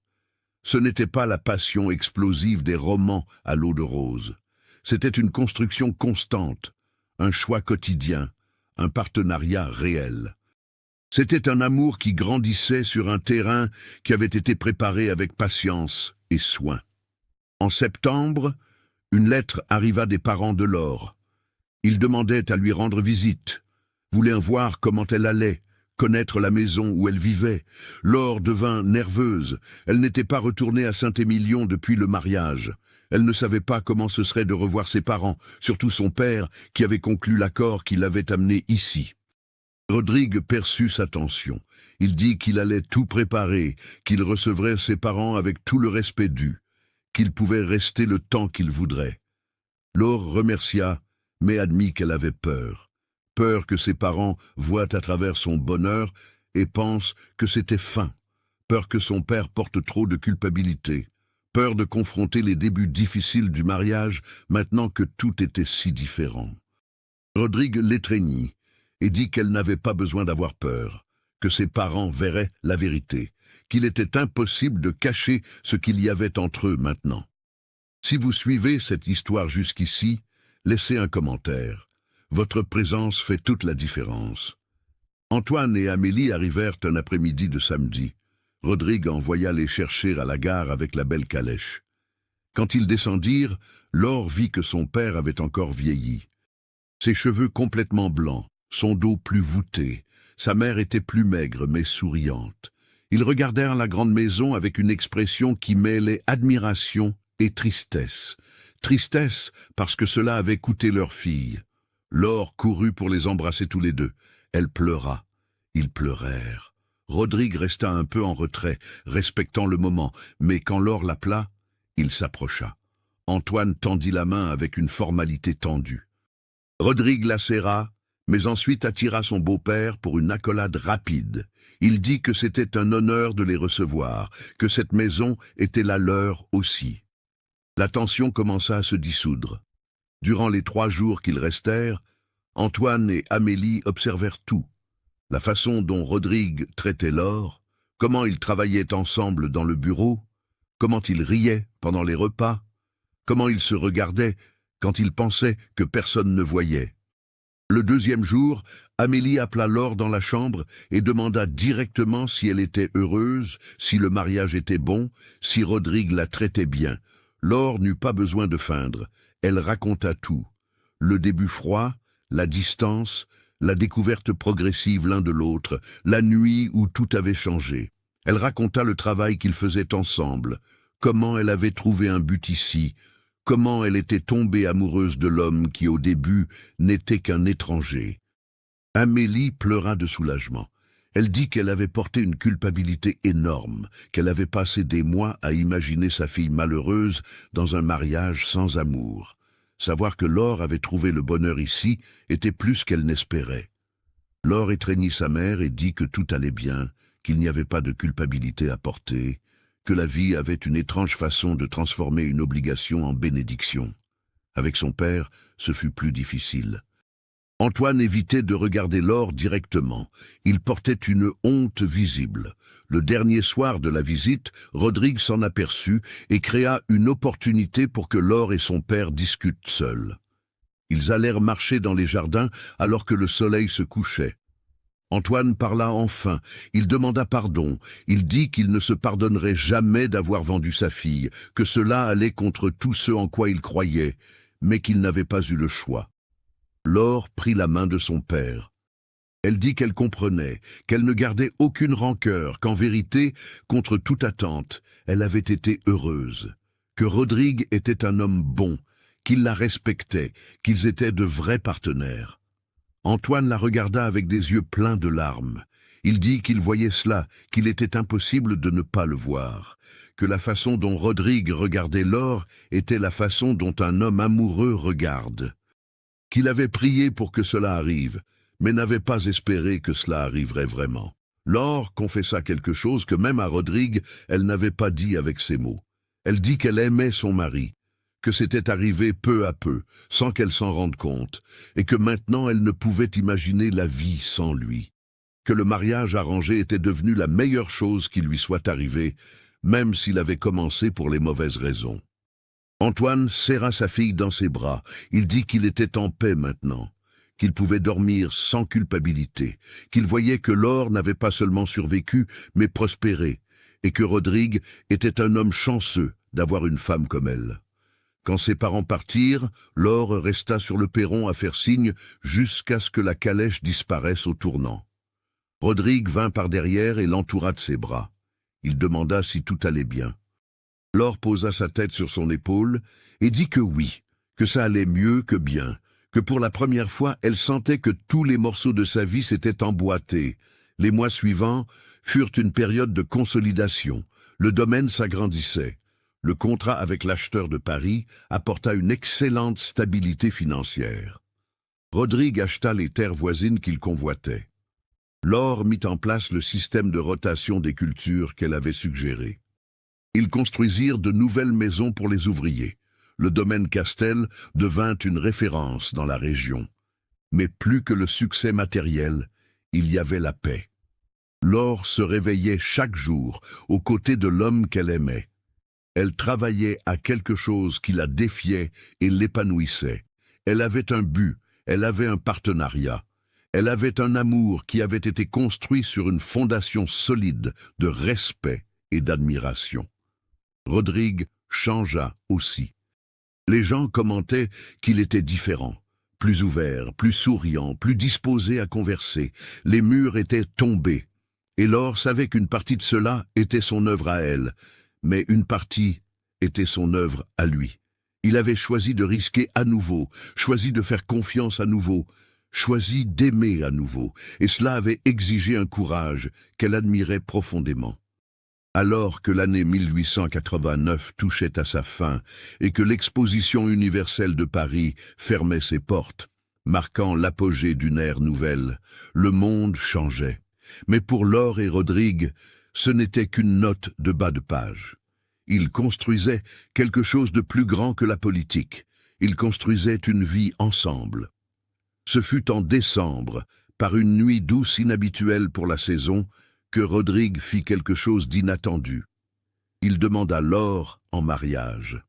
Ce n'était pas la passion explosive des romans à l'eau de rose. C'était une construction constante, un choix quotidien, un partenariat réel. C'était un amour qui grandissait sur un terrain qui avait été préparé avec patience et soin. En septembre, une lettre arriva des parents de Laure. Ils demandaient à lui rendre visite, voulaient voir comment elle allait, connaître la maison où elle vivait. Laure devint nerveuse. Elle n'était pas retournée à Saint-Émilion depuis le mariage. Elle ne savait pas comment ce serait de revoir ses parents, surtout son père, qui avait conclu l'accord qui l'avait amené ici. Rodrigue perçut sa tension. Il dit qu'il allait tout préparer, qu'il recevrait ses parents avec tout le respect dû, qu'il pouvait rester le temps qu'il voudrait. Laure remercia, mais admit qu'elle avait peur. Peur que ses parents voient à travers son bonheur et pensent que c'était fin. Peur que son père porte trop de culpabilité. Peur de confronter les débuts difficiles du mariage maintenant que tout était si différent. Rodrigue l'étreignit et dit qu'elle n'avait pas besoin d'avoir peur, que ses parents verraient la vérité, qu'il était impossible de cacher ce qu'il y avait entre eux maintenant. Si vous suivez cette histoire jusqu'ici, laissez un commentaire. Votre présence fait toute la différence. Antoine et Amélie arrivèrent un après-midi de samedi. Rodrigue envoya les chercher à la gare avec la belle calèche. Quand ils descendirent, Laure vit que son père avait encore vieilli. Ses cheveux complètement blancs, son dos plus voûté, sa mère était plus maigre mais souriante. Ils regardèrent la grande maison avec une expression qui mêlait admiration et tristesse. Tristesse parce que cela avait coûté leur fille. Laure courut pour les embrasser tous les deux. Elle pleura. Ils pleurèrent. Rodrigue resta un peu en retrait, respectant le moment, mais quand Laure l'appela, il s'approcha. Antoine tendit la main avec une formalité tendue. Rodrigue la serra, mais ensuite attira son beau-père pour une accolade rapide. Il dit que c'était un honneur de les recevoir, que cette maison était la leur aussi. La tension commença à se dissoudre. Durant les 3 jours qu'ils restèrent, Antoine et Amélie observèrent tout. La façon dont Rodrigue traitait Laure, comment ils travaillaient ensemble dans le bureau, comment ils riaient pendant les repas, comment ils se regardaient quand ils pensaient que personne ne voyait. Le 2e jour, Amélie appela Laure dans la chambre et demanda directement si elle était heureuse, si le mariage était bon, si Rodrigue la traitait bien. Laure n'eut pas besoin de feindre. Elle raconta tout. Le début froid, la distance, la découverte progressive l'un de l'autre, la nuit où tout avait changé. Elle raconta le travail qu'ils faisaient ensemble, comment elle avait trouvé un but ici, comment elle était tombée amoureuse de l'homme qui au début n'était qu'un étranger. Amélie pleura de soulagement. Elle dit qu'elle avait porté une culpabilité énorme, qu'elle avait passé des mois à imaginer sa fille malheureuse dans un mariage sans amour. Savoir que Laure avait trouvé le bonheur ici était plus qu'elle n'espérait. Laure étreignit sa mère et dit que tout allait bien, qu'il n'y avait pas de culpabilité à porter, que la vie avait une étrange façon de transformer une obligation en bénédiction. Avec son père, ce fut plus difficile. Antoine évitait de regarder Laure directement. Il portait une honte visible. Le dernier soir de la visite, Rodrigue s'en aperçut et créa une opportunité pour que Laure et son père discutent seuls. Ils allèrent marcher dans les jardins alors que le soleil se couchait. Antoine parla enfin, il demanda pardon, il dit qu'il ne se pardonnerait jamais d'avoir vendu sa fille, que cela allait contre tout ce en quoi il croyait, mais qu'il n'avait pas eu le choix. Laure prit la main de son père. Elle dit qu'elle comprenait, qu'elle ne gardait aucune rancœur, qu'en vérité, contre toute attente, elle avait été heureuse, que Rodrigue était un homme bon, qu'il la respectait, qu'ils étaient de vrais partenaires. Antoine la regarda avec des yeux pleins de larmes. Il dit qu'il voyait cela, qu'il était impossible de ne pas le voir, que la façon dont Rodrigue regardait Laure était la façon dont un homme amoureux regarde, qu'il avait prié pour que cela arrive, mais n'avait pas espéré que cela arriverait vraiment. Laure confessa quelque chose que même à Rodrigue, elle n'avait pas dit avec ses mots. Elle dit qu'elle aimait son mari, que c'était arrivé peu à peu, sans qu'elle s'en rende compte, et que maintenant elle ne pouvait imaginer la vie sans lui, que le mariage arrangé était devenu la meilleure chose qui lui soit arrivée, même s'il avait commencé pour les mauvaises raisons. Antoine serra sa fille dans ses bras. Il dit qu'il était en paix maintenant, qu'il pouvait dormir sans culpabilité, qu'il voyait que Laure n'avait pas seulement survécu, mais prospéré, et que Rodrigue était un homme chanceux d'avoir une femme comme elle. Quand ses parents partirent, Laure resta sur le perron à faire signe jusqu'à ce que la calèche disparaisse au tournant. Rodrigue vint par derrière et l'entoura de ses bras. Il demanda si tout allait bien. Laure posa sa tête sur son épaule et dit que oui, que ça allait mieux que bien, que pour la première fois, elle sentait que tous les morceaux de sa vie s'étaient emboîtés. Les mois suivants furent une période de consolidation. Le domaine s'agrandissait. Le contrat avec l'acheteur de Paris apporta une excellente stabilité financière. Rodrigue acheta les terres voisines qu'il convoitait. Laure mit en place le système de rotation des cultures qu'elle avait suggéré. Ils construisirent de nouvelles maisons pour les ouvriers. Le domaine Castel devint une référence dans la région. Mais plus que le succès matériel, il y avait la paix. Laure se réveillait chaque jour aux côtés de l'homme qu'elle aimait. Elle travaillait à quelque chose qui la défiait et l'épanouissait. Elle avait un but, elle avait un partenariat. Elle avait un amour qui avait été construit sur une fondation solide de respect et d'admiration. Rodrigue changea aussi. Les gens commentaient qu'il était différent, plus ouvert, plus souriant, plus disposé à converser. Les murs étaient tombés, et Laure savait qu'une partie de cela était son œuvre à elle, mais une partie était son œuvre à lui. Il avait choisi de risquer à nouveau, choisi de faire confiance à nouveau, choisi d'aimer à nouveau, et cela avait exigé un courage qu'elle admirait profondément. Alors que l'année 1889 touchait à sa fin et que l'exposition universelle de Paris fermait ses portes, marquant l'apogée d'une ère nouvelle, le monde changeait. Mais pour Laure et Rodrigue, ce n'était qu'une note de bas de page. Ils construisaient quelque chose de plus grand que la politique. Ils construisaient une vie ensemble. Ce fut en décembre, par une nuit douce inhabituelle pour la saison, que Rodrigue fit quelque chose d'inattendu. Il demanda Laure en mariage.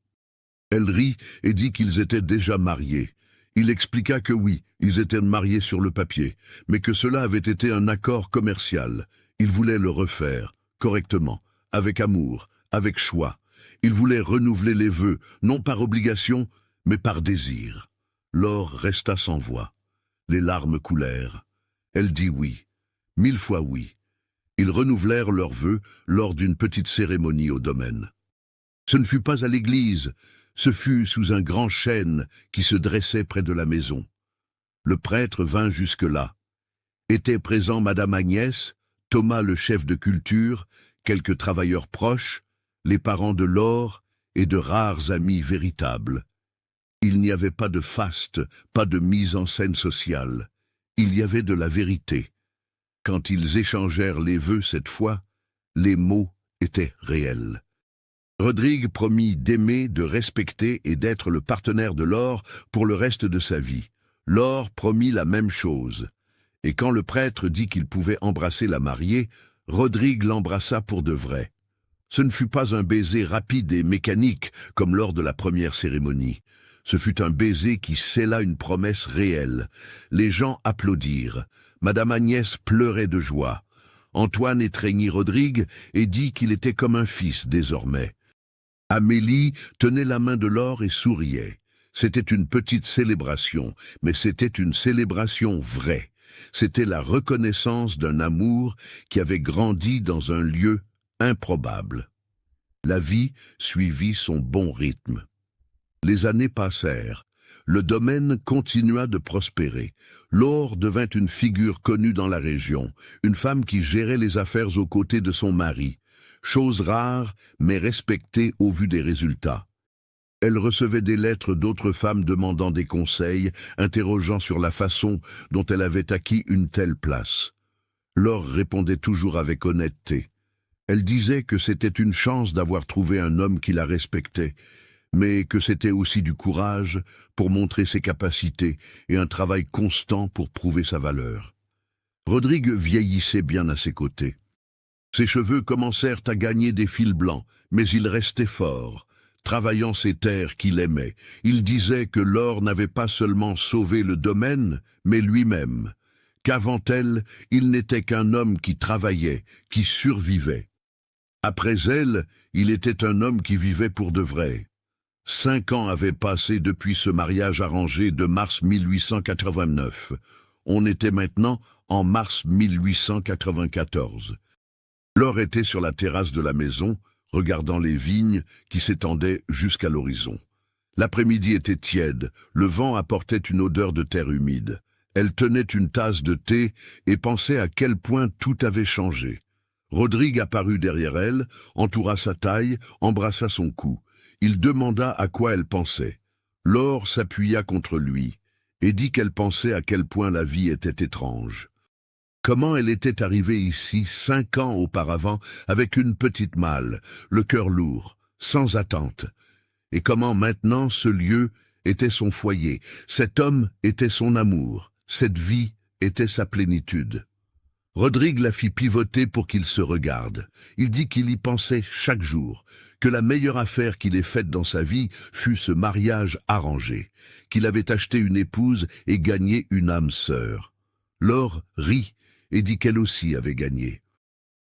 Elle rit et dit qu'ils étaient déjà mariés. Il expliqua que oui, ils étaient mariés sur le papier, mais que cela avait été un accord commercial. Il voulait le refaire, correctement, avec amour, avec choix. Il voulait renouveler les vœux, non par obligation, mais par désir. Laure resta sans voix. Les larmes coulèrent. Elle dit oui, 1000 fois oui. Ils renouvelèrent leurs vœux lors d'une petite cérémonie au domaine. Ce ne fut pas à l'église, ce fut sous un grand chêne qui se dressait près de la maison. Le prêtre vint jusque-là. Étaient présents Madame Agnès, Thomas le chef de culture, quelques travailleurs proches, les parents de Laure et de rares amis véritables. Il n'y avait pas de faste, pas de mise en scène sociale. Il y avait de la vérité. Quand ils échangèrent les vœux cette fois, les mots étaient réels. Rodrigue promit d'aimer, de respecter et d'être le partenaire de Laure pour le reste de sa vie. Laure promit la même chose. Et quand le prêtre dit qu'il pouvait embrasser la mariée, Rodrigue l'embrassa pour de vrai. Ce ne fut pas un baiser rapide et mécanique comme lors de la première cérémonie. Ce fut un baiser qui scella une promesse réelle. Les gens applaudirent. Madame Agnès pleurait de joie. Antoine étreignit Rodrigue et dit qu'il était comme un fils désormais. Amélie tenait la main de Laure et souriait. C'était une petite célébration, mais c'était une célébration vraie. C'était la reconnaissance d'un amour qui avait grandi dans un lieu improbable. La vie suivit son bon rythme. Les années passèrent. le domaine continua de prospérer. Laure devint une figure connue dans la région, une femme qui gérait les affaires aux côtés de son mari, chose rare mais respectée au vu des résultats. Elle recevait des lettres d'autres femmes demandant des conseils, interrogeant sur la façon dont elle avait acquis une telle place. Laure répondait toujours avec honnêteté. Elle disait que c'était une chance d'avoir trouvé un homme qui la respectait, mais que c'était aussi du courage pour montrer ses capacités et un travail constant pour prouver sa valeur. Rodrigue vieillissait bien à ses côtés. Ses cheveux commencèrent à gagner des fils blancs, mais il restait fort, travaillant ses terres qu'il aimait. Il disait que Laure n'avait pas seulement sauvé le domaine, mais lui-même, qu'avant elle, il n'était qu'un homme qui travaillait, qui survivait. Après elle, il était un homme qui vivait pour de vrai. 5 ans avaient passé depuis ce mariage arrangé de mars 1889. On était maintenant en mars 1894. Laure était sur la terrasse de la maison, regardant les vignes qui s'étendaient jusqu'à l'horizon. L'après-midi était tiède, le vent apportait une odeur de terre humide. Elle tenait une tasse de thé et pensait à quel point tout avait changé. Rodrigue apparut derrière elle, entoura sa taille, embrassa son cou. Il demanda à quoi elle pensait. Laure s'appuya contre lui et dit qu'elle pensait à quel point la vie était étrange. Comment elle était arrivée ici 5 ans auparavant avec une petite malle, le cœur lourd, sans attente. Et comment maintenant ce lieu était son foyer, cet homme était son amour, cette vie était sa plénitude. Rodrigue la fit pivoter pour qu'il se regarde. Il dit qu'il y pensait chaque jour, que la meilleure affaire qu'il ait faite dans sa vie fut ce mariage arrangé, qu'il avait acheté une épouse et gagné une âme sœur. Laure rit et dit qu'elle aussi avait gagné,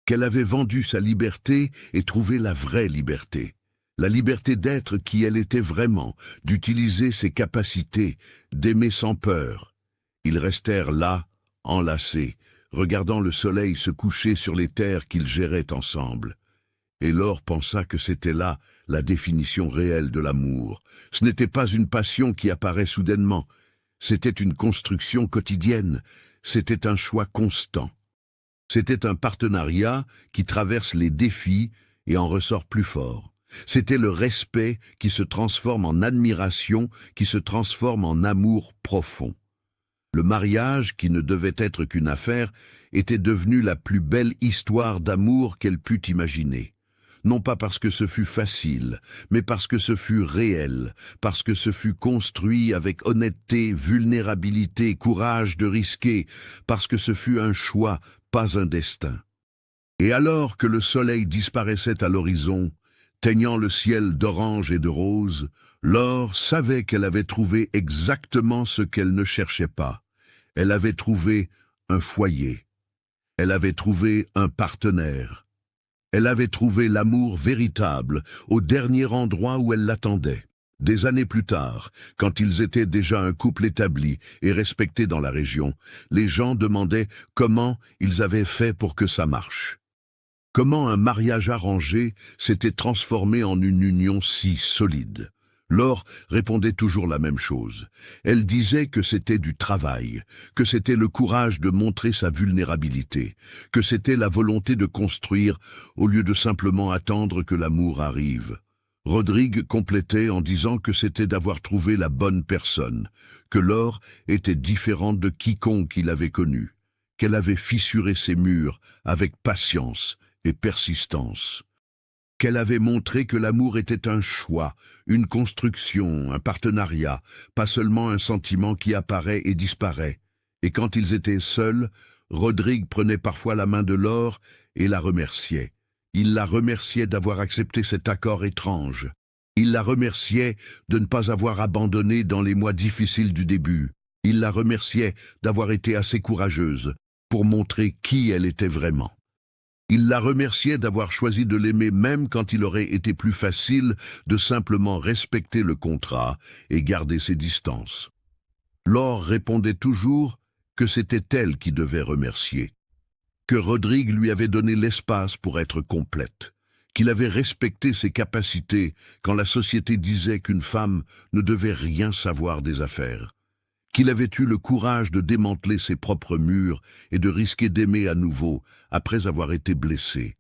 qu'elle avait vendu sa liberté et trouvé la vraie liberté, la liberté d'être qui elle était vraiment, d'utiliser ses capacités, d'aimer sans peur. Ils restèrent là, enlacés, regardant le soleil se coucher sur les terres qu'ils géraient ensemble. Et Laure pensa que c'était là la définition réelle de l'amour. Ce n'était pas une passion qui apparaît soudainement, c'était une construction quotidienne, c'était un choix constant. C'était un partenariat qui traverse les défis et en ressort plus fort. C'était le respect qui se transforme en admiration, qui se transforme en amour profond. Le mariage, qui ne devait être qu'une affaire, était devenu la plus belle histoire d'amour qu'elle put imaginer. Non pas parce que ce fut facile, mais parce que ce fut réel, parce que ce fut construit avec honnêteté, vulnérabilité, courage de risquer, parce que ce fut un choix, pas un destin. Et alors que le soleil disparaissait à l'horizon, teignant le ciel d'orange et de rose, Laure savait qu'elle avait trouvé exactement ce qu'elle ne cherchait pas. Elle avait trouvé un foyer. Elle avait trouvé un partenaire. Elle avait trouvé l'amour véritable au dernier endroit où elle l'attendait. Des années plus tard, quand ils étaient déjà un couple établi et respecté dans la région, les gens demandaient comment ils avaient fait pour que ça marche. Comment un mariage arrangé s'était transformé en une union si solide. Laure répondait toujours la même chose. Elle disait que c'était du travail, que c'était le courage de montrer sa vulnérabilité, que c'était la volonté de construire au lieu de simplement attendre que l'amour arrive. Rodrigue complétait en disant que c'était d'avoir trouvé la bonne personne, que Laure était différente de quiconque il avait connu, qu'elle avait fissuré ses murs avec patience et persistance, qu'elle avait montré que l'amour était un choix, une construction, un partenariat, pas seulement un sentiment qui apparaît et disparaît. Et quand ils étaient seuls, Rodrigue prenait parfois la main de Laure et la remerciait. Il la remerciait d'avoir accepté cet accord étrange. Il la remerciait de ne pas avoir abandonné dans les mois difficiles du début. Il la remerciait d'avoir été assez courageuse pour montrer qui elle était vraiment. Il la remerciait d'avoir choisi de l'aimer même quand il aurait été plus facile de simplement respecter le contrat et garder ses distances. Laure répondait toujours que c'était elle qui devait remercier, que Rodrigue lui avait donné l'espace pour être complète, qu'il avait respecté ses capacités quand la société disait qu'une femme ne devait rien savoir des affaires, qu'il avait eu le courage de démanteler ses propres murs et de risquer d'aimer à nouveau après avoir été blessé.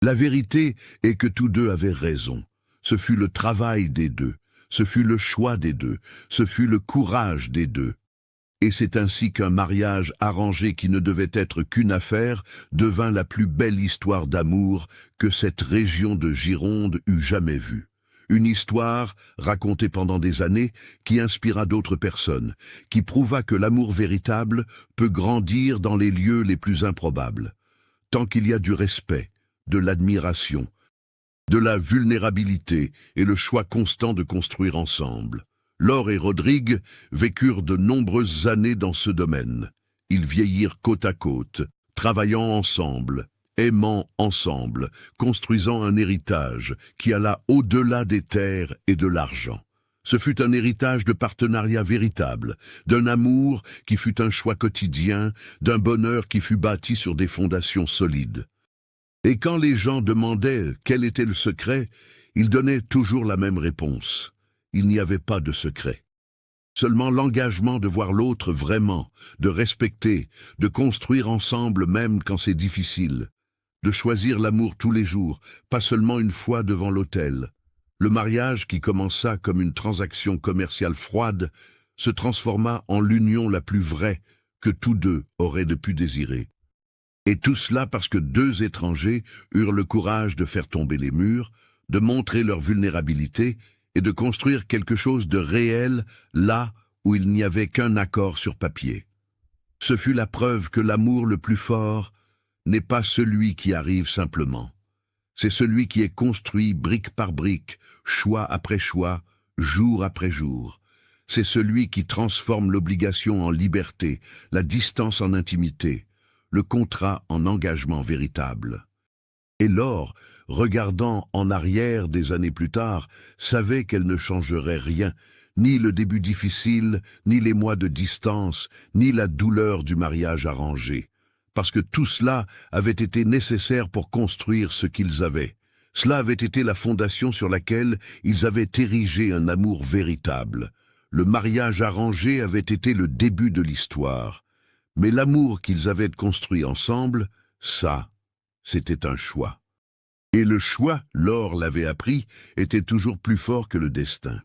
La vérité est que tous deux avaient raison. Ce fut le travail des deux, ce fut le choix des deux, ce fut le courage des deux. Et c'est ainsi qu'un mariage arrangé qui ne devait être qu'une affaire devint la plus belle histoire d'amour que cette région de Gironde eût jamais vue. Une histoire, racontée pendant des années, qui inspira d'autres personnes, qui prouva que l'amour véritable peut grandir dans les lieux les plus improbables. Tant qu'il y a du respect, de l'admiration, de la vulnérabilité et le choix constant de construire ensemble. Laure et Rodrigue vécurent de nombreuses années dans ce domaine. Ils vieillirent côte à côte, travaillant ensemble, aimant ensemble, construisant un héritage qui alla au-delà des terres et de l'argent. Ce fut un héritage de partenariat véritable, d'un amour qui fut un choix quotidien, d'un bonheur qui fut bâti sur des fondations solides. Et quand les gens demandaient quel était le secret, ils donnaient toujours la même réponse. Il n'y avait pas de secret. Seulement l'engagement de voir l'autre vraiment, de respecter, de construire ensemble même quand c'est difficile, de choisir l'amour tous les jours, pas seulement une fois devant l'autel. Le mariage qui commença comme une transaction commerciale froide se transforma en l'union la plus vraie que tous deux auraient pu désirer. Et tout cela parce que deux étrangers eurent le courage de faire tomber les murs, de montrer leur vulnérabilité et de construire quelque chose de réel là où il n'y avait qu'un accord sur papier. Ce fut la preuve que l'amour le plus fort n'est pas celui qui arrive simplement. C'est celui qui est construit brique par brique, choix après choix, jour après jour. C'est celui qui transforme l'obligation en liberté, la distance en intimité, le contrat en engagement véritable. Et Laure, regardant en arrière des années plus tard, savait qu'elle ne changerait rien, ni le début difficile, ni les mois de distance, ni la douleur du mariage arrangé, parce que tout cela avait été nécessaire pour construire ce qu'ils avaient. Cela avait été la fondation sur laquelle ils avaient érigé un amour véritable. Le mariage arrangé avait été le début de l'histoire, mais l'amour qu'ils avaient construit ensemble, ça, c'était un choix. Et le choix, Laure l'avait appris, était toujours plus fort que le destin.